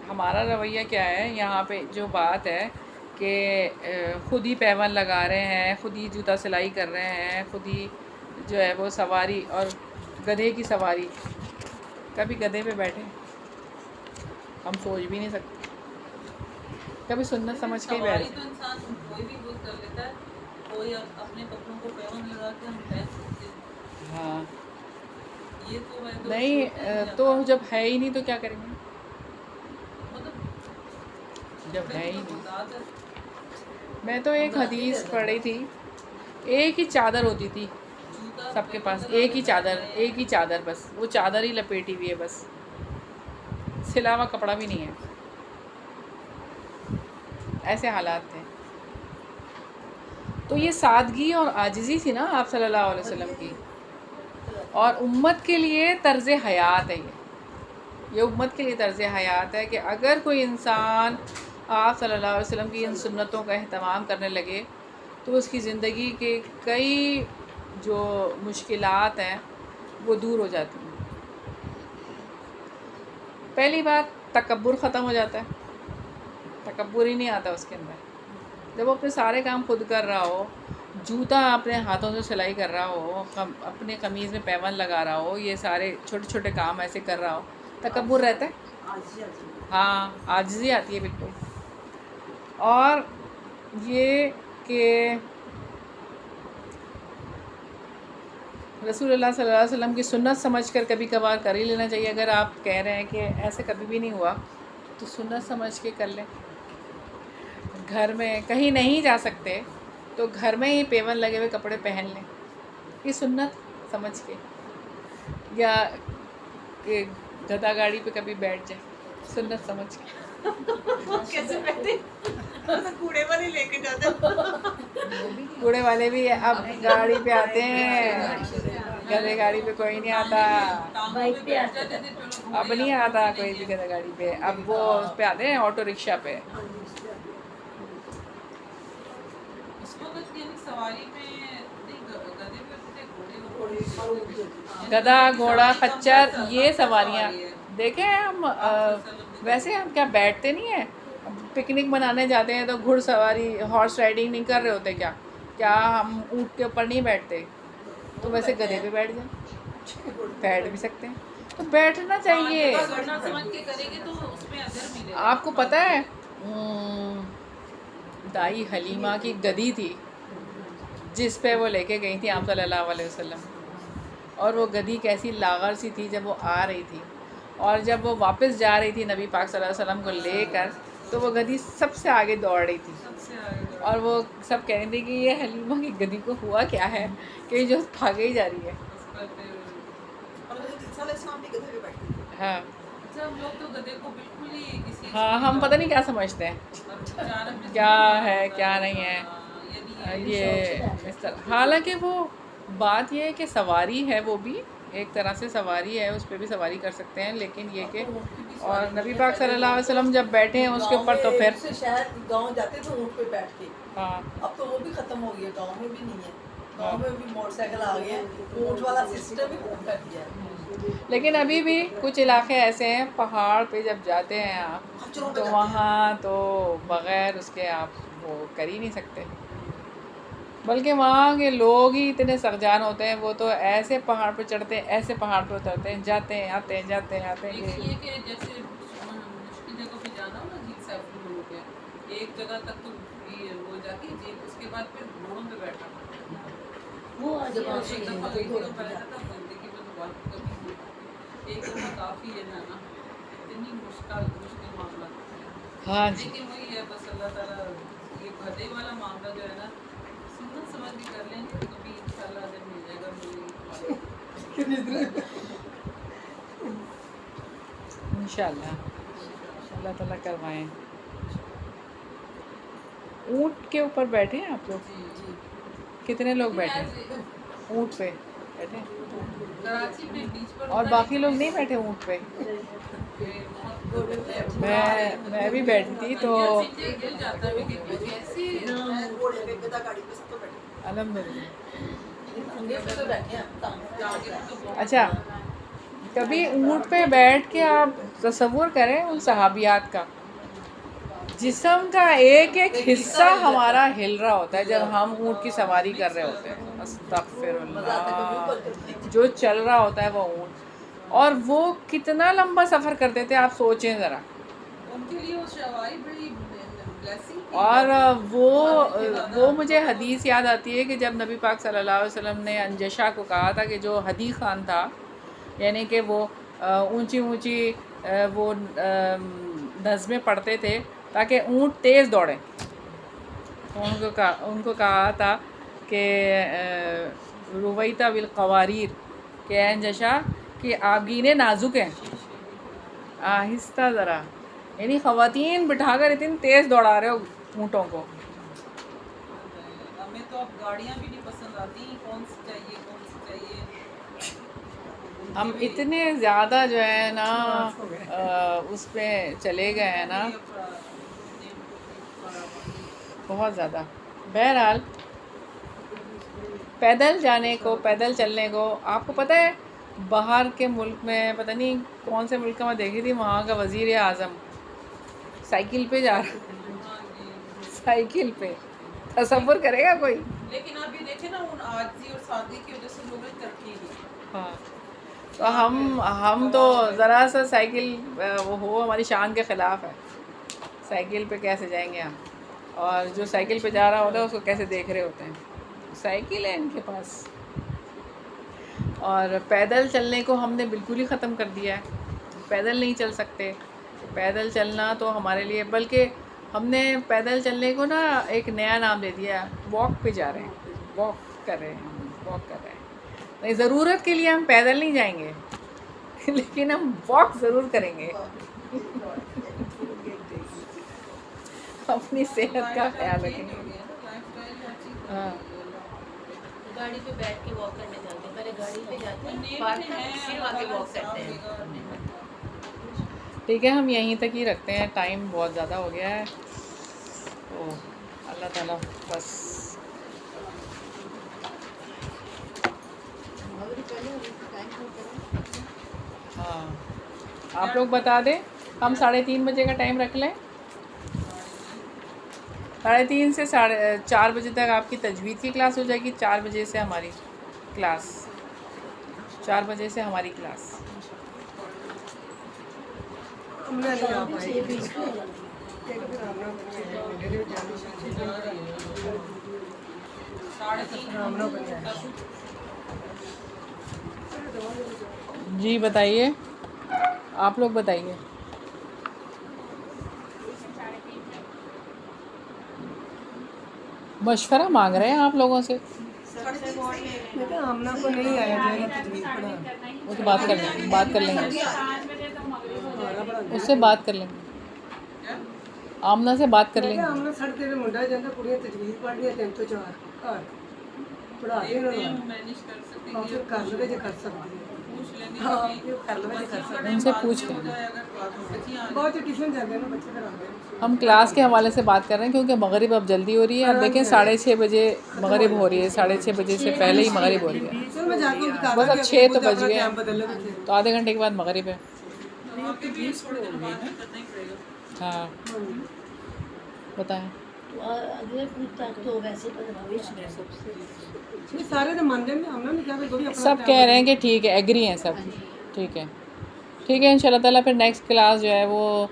ہمارا رویہ کیا ہے؟ یہاں پہ جو بات ہے کہ خود ہی پیون لگا رہے ہیں، خود ہی جوتا سلائی کر رہے ہیں، خود ہی جو ہے وہ سواری، اور گدھے کی سواری، کبھی گدھے پہ بیٹھے ہم سوچ بھی نہیں سکتے، کبھی سنت سمجھ کے ہی سواری بیٹھے۔ تو انسان کوئی بھی خود کر لیتا ہے، کوئی اپنے کپڑوں کو پیون لگا کے ہم پہن سکتے ہیں، ہاں یہ تو ہے تو نہیں تو جب ہے ہی نہیں تو کیا کریں گے؟ مطلب جب ہے ہی نہیں۔ بتاتا ہے میں تو ایک حدیث پڑھی تھی، ایک ہی چادر ہوتی تھی سب کے پاس، ایک ہی چادر بس، وہ چادر ہی لپیٹی ہوئی ہے، بس سلا ہوا کپڑا بھی نہیں ہے، ایسے حالات تھے۔ تو یہ سادگی اور عاجزی تھی نا آپ صلی اللہ علیہ وسلم کی، اور امت کے لیے طرز حیات ہے یہ امت کے لیے طرز حیات ہے کہ اگر کوئی انسان آپ صلی اللہ علیہ وسلم کی ان سنتوں کا اہتمام کرنے لگے تو اس کی زندگی کے کئی جو مشکلات ہیں وہ دور ہو جاتی ہیں۔ پہلی بات، تکبر ختم ہو جاتا ہے، تکبر ہی نہیں آتا اس کے اندر۔ جب وہ اپنے سارے کام خود کر رہا ہو، جوتا اپنے ہاتھوں سے سلائی کر رہا ہو، اپنے قمیض میں پیون لگا رہا ہو، یہ سارے چھوٹے چھوٹے کام ایسے کر رہا ہو، تکبر رہتا ہے، ہاں عاجزی آتی ہے بالکل۔ اور یہ کہ رسول اللہ صلی اللہ علیہ وسلم کی سنت سمجھ کر کبھی کبھار کر ہی لینا چاہیے۔ اگر آپ کہہ رہے ہیں کہ ایسے کبھی بھی نہیں ہوا تو سنت سمجھ کے کر لیں۔ گھر میں کہیں نہیں جا سکتے تو گھر میں ہی پیون لگے ہوئے کپڑے پہن لیں، یہ سنت سمجھ کے، یا کہ گدھا گاڑی پہ کبھی بیٹھ جائیں سنت سمجھ کے۔ کیسے بیٹھے کوڑے والے لے کے جاتے کوڑے والے بھی اب گاڑی پہ آتے ہیں، گدھے گاڑی پہ کوئی نہیں آتا، بائک پہ آتے تھے، اب نہیں آتا کوئی بھی گدھا گاڑی پہ، اب وہ اس پہ آتے ہیں آٹو رکشہ پہ۔ اس وقت یعنی سواری میں نہیں، گدھے پہ ہوتے تھے، گھوڑے گدھا، گھوڑا، خچر، یہ سواریاں دیکھیں ہم ویسے ہم کیا بیٹھتے نہیں ہیں؟ پکنک منانے جاتے ہیں تو گھڑ سواری، ہارس رائڈنگ نہیں کر رہے ہوتے کیا ہم اونٹ کے اوپر نہیں بیٹھتے؟ تو ویسے گدھے پہ بیٹھ جائیں، بیٹھ بھی سکتے ہیں، تو بیٹھنا چاہیے۔ سنت سمجھ کے کریں گے تو اس میں اجر ملے گا۔ آپ کو پتہ ہے دائی حلیمہ کی گدھی تھی جس پہ وہ لے کے گئی تھی آپ صلی اللہ علیہ وسلم، اور وہ گدھی کیسی لاغر سی تھی جب وہ آ رہی تھی، اور جب وہ واپس جا رہی تھی نبی پاک صلی اللہ علیہ وسلم کو لے کر، تو وہ گدھی سب سے آگے دوڑ رہی تھی، اور وہ سب کہہ رہی تھی کہ یہ حلیمہ کی گدھی کو ہوا کیا ہے کہ جو بھاگے ہی جا رہی ہے۔ اور عیسیٰ علیہ السلام بھی گدھے پہ بیٹھے تھے۔ ہاں اچھا، ہم لوگ تو گدھے کو بالکل ہی کسی ہاں، ہم پتہ نہیں کیا سمجھتے ہیں، کیا ہے کیا نہیں ہے، یہ اس طرح۔ حالانکہ وہ بات یہ ہے کہ سواری ہے، وہ بھی ایک طرح سے سواری ہے، اس پہ بھی سواری کر سکتے ہیں، لیکن یہ کہ اور نبی پاک صلی اللہ علیہ وسلم جب بیٹھے ہیں اس کے اوپر تو پھر سے شاید گاؤں جاتے تھے اونٹ پہ بیٹھ کے، ہاں اب تو وہ بھی ختم ہو گیا، گاؤں میں بھی نہیں ہے، گاؤں میں بھی موٹر سائیکل آ گئے ہیں، اونٹ والا سسٹم ہی ختم کر دیا ہے۔ لیکن ابھی بھی کچھ علاقے ایسے ہیں پہاڑ پہ جب جاتے ہیں آپ تو وہاں تو بغیر اس کے آپ وہ کر ہی نہیں سکتے، بلکہ وہاں کے لوگ ہی اتنے سخجان ہوتے ہیں، وہ تو ایسے پہاڑ پہ چڑھتے ہیں، ایسے پہاڑ پہ اترتے ہیں، جاتے ہیں آتے ہیں جاتے ہیں آتے ہیں۔ لیکن یہ کہ جیسے مشکل جگہ پہ جانا ہو نا، جیپ سے آپ لوگوں کے ایک جگہ تک تو وہ جاتی ہے جیپ، اس کے بعد پھر گھوڑوں پہ بیٹھنا پڑتا ہے۔ وہ ایک دفعہ گئی تھی تو بیٹھا تھا زندگی میں دوبارہ کبھی نہیں، ایک دفعہ کافی ہے نا اتنی مشکل معاملہ، ہاں جی، لیکن وہی ہے بس اللہ تعالیٰ یہ گدھے والا معاملہ جو ہے نا سنت سمجھ کے کر لیں گے تو کبھی انشاءاللہ اجر مل جائے گا۔ انشاءاللہ اللہ تعالیٰ کروائیں۔ اونٹ کے اوپر بیٹھے ہیں آپ لوگ؟ جی کتنے لوگ بیٹھے اونٹ پہ بیٹھے کراچی میں بیچ پر اور باقی لوگ نہیں بیٹھے اونٹ پہ؟ میں بھی بیٹھی تھی تو گر جاتا ہے کہ ایسی گھوڑے پہ گدا گاڑی پہ سب تو بیٹھے الحمدللہ. اچھا کبھی اونٹ پہ بیٹھ کے آپ تصور کریں ان صحابیات کا، جسم کا ایک ایک حصہ ہمارا ہل رہا ہوتا ہے جب ہم اونٹ کی سواری کر رہے ہوتے ہیں. استغفر اللہ، جو چل رہا ہوتا ہے وہ اونٹ، اور وہ کتنا لمبا سفر کرتے تھے آپ سوچیں ذرا. ان کے لیے وہ شوائی بڑی بلیسنگ تھی. اور وہ مجھے حدیث یاد آتی ہے کہ جب نبی پاک صلی اللہ علیہ وسلم نے انجشا کو کہا تھا کہ جو ہدی خان تھا، یعنی کہ وہ اونچی اونچی وہ نظمیں پڑھتے تھے تاکہ اونٹ تیز دوڑیں، تو ان کو کہا تھا کہ رویتا بالقواریر، کہ انجشا کہ آپ گینے نازک ہیں، آہستہ ذرا، یعنی خواتین بٹھا کر اتنی تیز دوڑا رہے ہو اونٹوں کو. ہمیں تو اب گاڑیاں بھی نہیں پسند آتی، کون سی چاہیے کون سی چاہیے. ہم اتنے زیادہ جو ہے نا اس پہ چلے گئے ہیں نا، بہت زیادہ. بہرحال پیدل جانے کو، پیدل چلنے کو، آپ کو پتہ ہے باہر کے ملک میں، پتہ نہیں کون سے ملک کا میں دیکھی تھی، وہاں کا وزیر اعظم سائیکل پہ جا رہا، سائیکل پہ، تصور کرے گا کوئی؟ لیکن آپ یہ دیکھیں نا ان عاجزی اور سادگی کی وجہ سے لوگوں نے ترقی کی. ہاں تو ہم تو ذرا سا سائیکل وہ ہو ہماری شان کے خلاف ہے. سائیکل پہ کیسے جائیں گے ہم؟ اور جو سائیکل پہ جا رہا ہوتا ہے اس کو کیسے دیکھ رہے ہوتے ہیں؟ سائیکل ہے ان کے پاس. اور پیدل چلنے کو ہم نے بالکل ہی ختم کر دیا ہے، پیدل نہیں چل سکتے. پیدل چلنا تو ہمارے لیے، بلکہ ہم نے پیدل چلنے کو نا ایک نیا نام دے دیا، واک پہ جا رہے ہیں، واک کر رہے ہیں، واک کر رہے ہیں. نہیں، ضرورت کے لیے ہم پیدل نہیں جائیں گے لیکن ہم واک ضرور کریں گے. اپنی صحت کا خیال رکھیں گے. ہاں گاڑی پہ بیٹھ کے واک کرنے جاتے ہیں، پہلے گاڑی پہ جاتے ہیں، پارک میں پھر وہاں کے واک کرتے ہیں. ٹھیک ہے، ہم یہیں تک ہی رکھتے ہیں، ٹائم بہت زیادہ ہو گیا ہے. تو اللہ تعالیٰ بس ہاں آپ لوگ بتا دیں، ہم 3:30 بجے کا ٹائم رکھ لیں. 3:30 سے 4 بجے تک آپ کی تجوید کی کلاس ہو جائے گی. 4 بجے سے ہماری کلاس، 4 بجے سے ہماری کلاس. جی بتائیے، آپ لوگ بتائیے. مشورہ مانگ رہے ہیں آپ لوگوں سے. آمنہ کو نہیں آیا جائے گا تجویز پڑھا، وہ تو بات کر لیں گے اس سے بات کر لیں گے، آمنہ سے بات کر لیں گے. آمنہ سڑ تیرے منڈا جانا کڑیاں تجویز پڑھ رہی 3 تو 4 گھر پڑھا دے انہوں نے. مینیج کر سکتے ہاں پھر کر لوے جو کر سکتی ہے، ہاں کر لوے جو کر سکتی ان سے پوچھ لیں گے. ہے. بہت ٹیوشن جاتے ہیں نا بچے پھر آتے ہیں. ہم کلاس کے حوالے سے بات کر رہے ہیں کیونکہ مغرب اب جلدی ہو رہی ہے. اب دیکھیں 6:30 بجے مغرب ہو رہی ہے، 6:30 بجے سے پہلے ہی مغرب ہو رہی ہے. چل میں جا کے بتا بس دوں اب کہ 6 تو بج اپنا گئے ٹائم ہیں، بدل لے. تو آدھے گھنٹے کے بعد مغرب ہے. ہاں بتائیں. اگلے پوچھ تک تو ویسے 15 یہ سارے تو مان لیں گے. ہم نے کیا بھی اپنا سب کہہ رہے ہیں کہ ٹھیک ہے، ایگری ہیں سب. ٹھیک ہے، ٹھیک ہے، ان شاء اللہ تعالیٰ. پھر نیکسٹ کلاس جو ہے وہ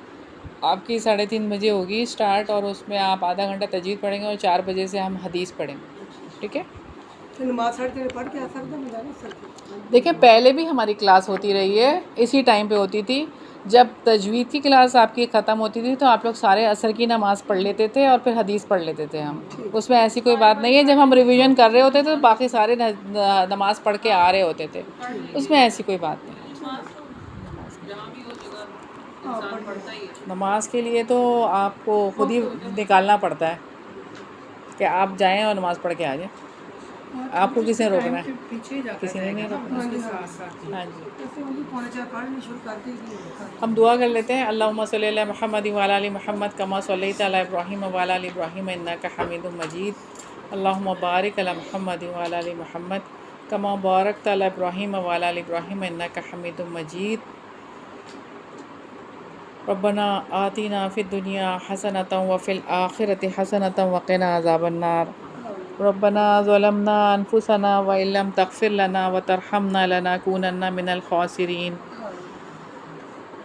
آپ کی 3:30 بجے ہوگی اسٹارٹ، اور اس میں آپ آدھا گھنٹہ تجوید پڑھیں گے اور 4 بجے سے ہم حدیث پڑھیں گے. ٹھیک ہے. پھر نماز 3:30 پڑھ کے آ سکتا ہوں مجھے سکتی. دیکھیں پہلے بھی ہماری کلاس ہوتی رہی ہے، اسی ٹائم پہ ہوتی تھی. جب تجوید کی کلاس آپ کی ختم ہوتی تھی تو آپ لوگ سارے عصر کی نماز پڑھ لیتے تھے اور پھر حدیث پڑھ لیتے تھے. ہم اس میں ایسی کوئی بات نہیں ہے. جب ہم ریویژن کر رہے ہوتے تھے تو باقی سارے نماز پڑھ کے آ رہے ہوتے تھے، اس میں ایسی کوئی بات نہیں. نماز کے لیے تو آپ کو خود ہی نکالنا پڑتا ہے کہ آپ جائیں اور نماز پڑھ کے آ جائیں. آپ کو کسی نے روکنا ہے؟ پیچھے جاتا کسی نے نہیں روکنا؟ اس کے ساتھ ساتھ ہاں جی، ایسے وہ بھی پونے 4 پڑھنے شروع کر دے گی. ہم دعا کر لیتے ہیں. اللہم صلی علی محمد وعلی آل محمد کما صلیت علی ابراہیم وعلی آل ابراہیم انک حمید مجید. اللہم بارک علی محمد وعلی آل محمد کما بارکت علی ابراہیم وعلی آل ابراہیم انک حمید مجید. ربنا آتنا فی الدنیا حسنۃ وفی الآخرۃ حسنۃ وقنا عذاب النار. ربنا ظلمنا انفسنا وان لم تغفر لنا وترحمنا لنکونن من الخاسرین.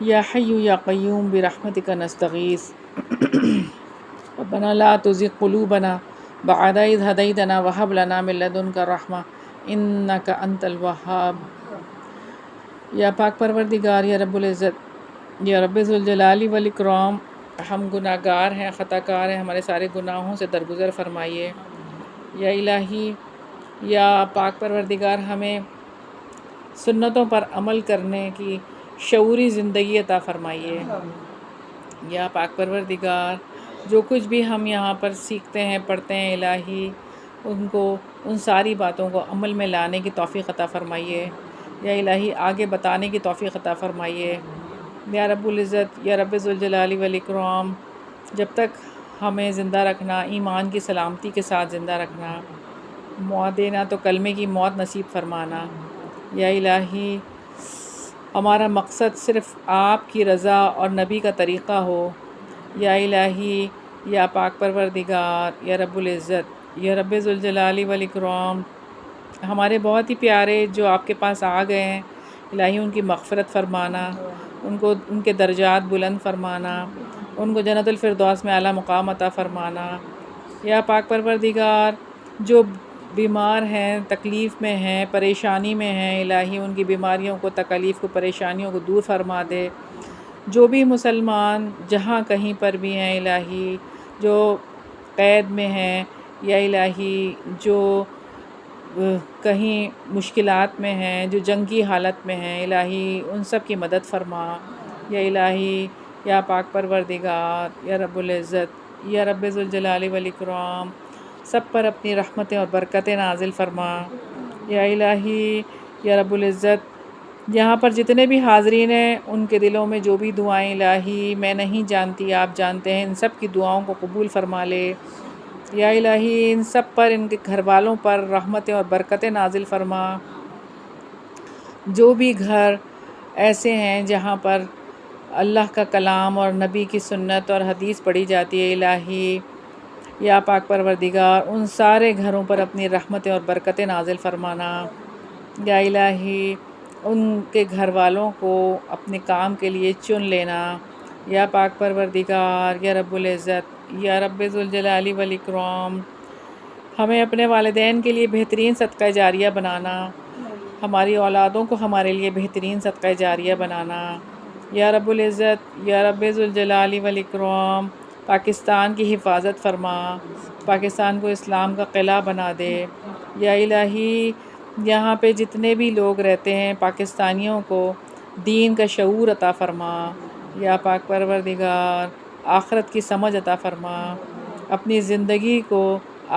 یا حی یا قیوم برحمتک نستغیث. ربنا لا تزغ قلوبنا بعد اذ ہدیتنا وہب لنا من لدنک رحمہ انک انت الوہاب. یا پاک پروردگار، یا رب العزت، یا رب ذوالجلال والاکرام، ہم گناہ گار ہیں، خطا کار ہیں، ہمارے سارے گناہوں سے درگزر فرمائیے. یا الہی، یا پاک پروردگار، ہمیں سنتوں پر عمل کرنے کی شعوری زندگی عطا فرمائیے. یا پاک پروردگار، جو کچھ بھی ہم یہاں پر سیکھتے ہیں، پڑھتے ہیں، الہی ان ساری باتوں کو عمل میں لانے کی توفیق عطا فرمائیے. یا الہی، آگے بتانے کی توفیق عطا فرمائیے. یا رب العزت، یا رب ذوالجلال والاکرام، جب تک ہمیں زندہ رکھنا، ایمان کی سلامتی کے ساتھ زندہ رکھنا، موت دینا تو کلمے کی موت نصیب فرمانا. یا الہی، ہمارا مقصد صرف آپ کی رضا اور نبی کا طریقہ ہو. یا الہی، یا پاک پروردگار، یا رب العزت، یا رب ذوالجلال والاکرام، ہمارے بہت ہی پیارے جو آپ کے پاس آ گئے ہیں، الہی ان کی مغفرت فرمانا، ان کے درجات بلند فرمانا، ان کو جنت الفردوس میں اعلیٰ مقام عطا فرمانا. یا پاک پروردگار، جو بیمار ہیں، تکلیف میں ہیں، پریشانی میں ہیں، الہی ان کی بیماریوں کو، تکالیف کو، پریشانیوں کو دور فرما دے. جو بھی مسلمان جہاں کہیں پر بھی ہیں الہی، جو قید میں ہیں، یا الہی جو کہیں مشکلات میں ہیں، جو جنگی حالت میں ہیں، الہی ان سب کی مدد فرما. یا الہی، یا پاک پروردگار، یا رب العزت، یا رب ذوالجلال والاکرام، سب پر اپنی رحمتیں اور برکتیں نازل فرما. یا الہی، یا رب العزت، یہاں پر جتنے بھی حاضرین ہیں ان کے دلوں میں جو بھی دعائیں الہی میں نہیں جانتی، آپ جانتے ہیں، ان سب کی دعاؤں کو قبول فرما لے. یا الہی، ان سب پر، ان کے گھر والوں پر رحمتیں اور برکتیں نازل فرما. جو بھی گھر ایسے ہیں جہاں پر اللہ کا کلام اور نبی کی سنت اور حدیث پڑھی جاتی ہے، الہی یا پاک پروردگار ان سارے گھروں پر اپنی رحمتیں اور برکتیں نازل فرمانا. یا الہی، ان کے گھر والوں کو اپنے کام کے لیے چن لینا. یا پاک پروردگار، یا رب العزت، یا رب ذوالجلال والاکرام، ہمیں اپنے والدین کے لیے بہترین صدقہ جاریہ بنانا، ہماری اولادوں کو ہمارے لیے بہترین صدقہ جاریہ بنانا. یا رب العزت، یا رب ذوالجلال والاکرام، پاکستان کی حفاظت فرما، پاکستان کو اسلام کا قلعہ بنا دے. یا الہی، یہاں پہ جتنے بھی لوگ رہتے ہیں پاکستانیوں کو دین کا شعور عطا فرما. یا پاک پروردگار، آخرت کی سمجھ عطا فرما، اپنی زندگی کو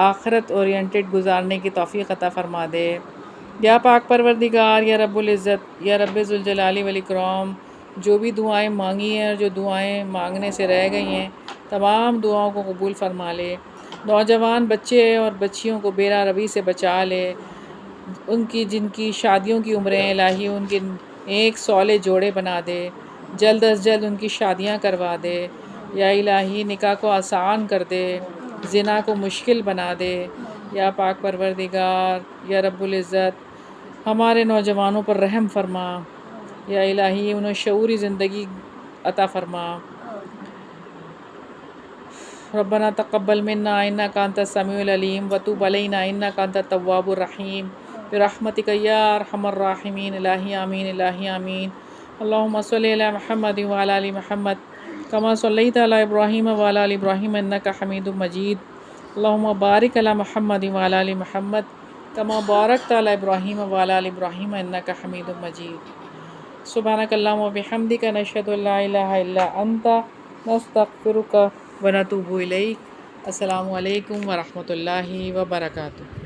آخرت اورینٹڈ گزارنے کی توفیق عطا فرما دے. یا پاک پروردگار، یا رب العزت، یا رب ذوالجلال والاکرام، جو بھی دعائیں مانگی ہیں اور جو دعائیں مانگنے سے رہ گئی ہیں، تمام دعاؤں کو قبول فرما لے. نوجوان بچے اور بچیوں کو بیرا روی سے بچا لے. ان کی جن کی شادیوں کی عمریں الہی ان کے ایک صالح جوڑے بنا دے، جلد از جلد ان کی شادیاں کروا دے. یا الہی، نکاح کو آسان کر دے، زنا کو مشکل بنا دے. یا پاک پروردگار، یا رب العزت، ہمارے نوجوانوں پر رحم فرما. یا الہی، انہیں شعوری زندگی عطا فرما. ربنا تقبل منا انک انت السمیع العلیم وتب علینا انک انت التواب الرحیم برحمتک یا ارحم الراحمین. الہی آمین، الہی آمین. اللہم صلی علی محمد وعلی آل محمد کما صلیت علی ابراہیم وعلی آل ابراہیم انک حمید مجید. اللہم بارک علی محمد وعلی آل محمد کما بارکت علی ابراہیم وعلی آل ابراہیم انک حمید مجید. سبحانک اللہم وبحمدک، نشہد ان لا الہ الا انت، نستغفرک ونتوب الیک. السلام علیکم ورحمۃ اللہ وبرکاتہ.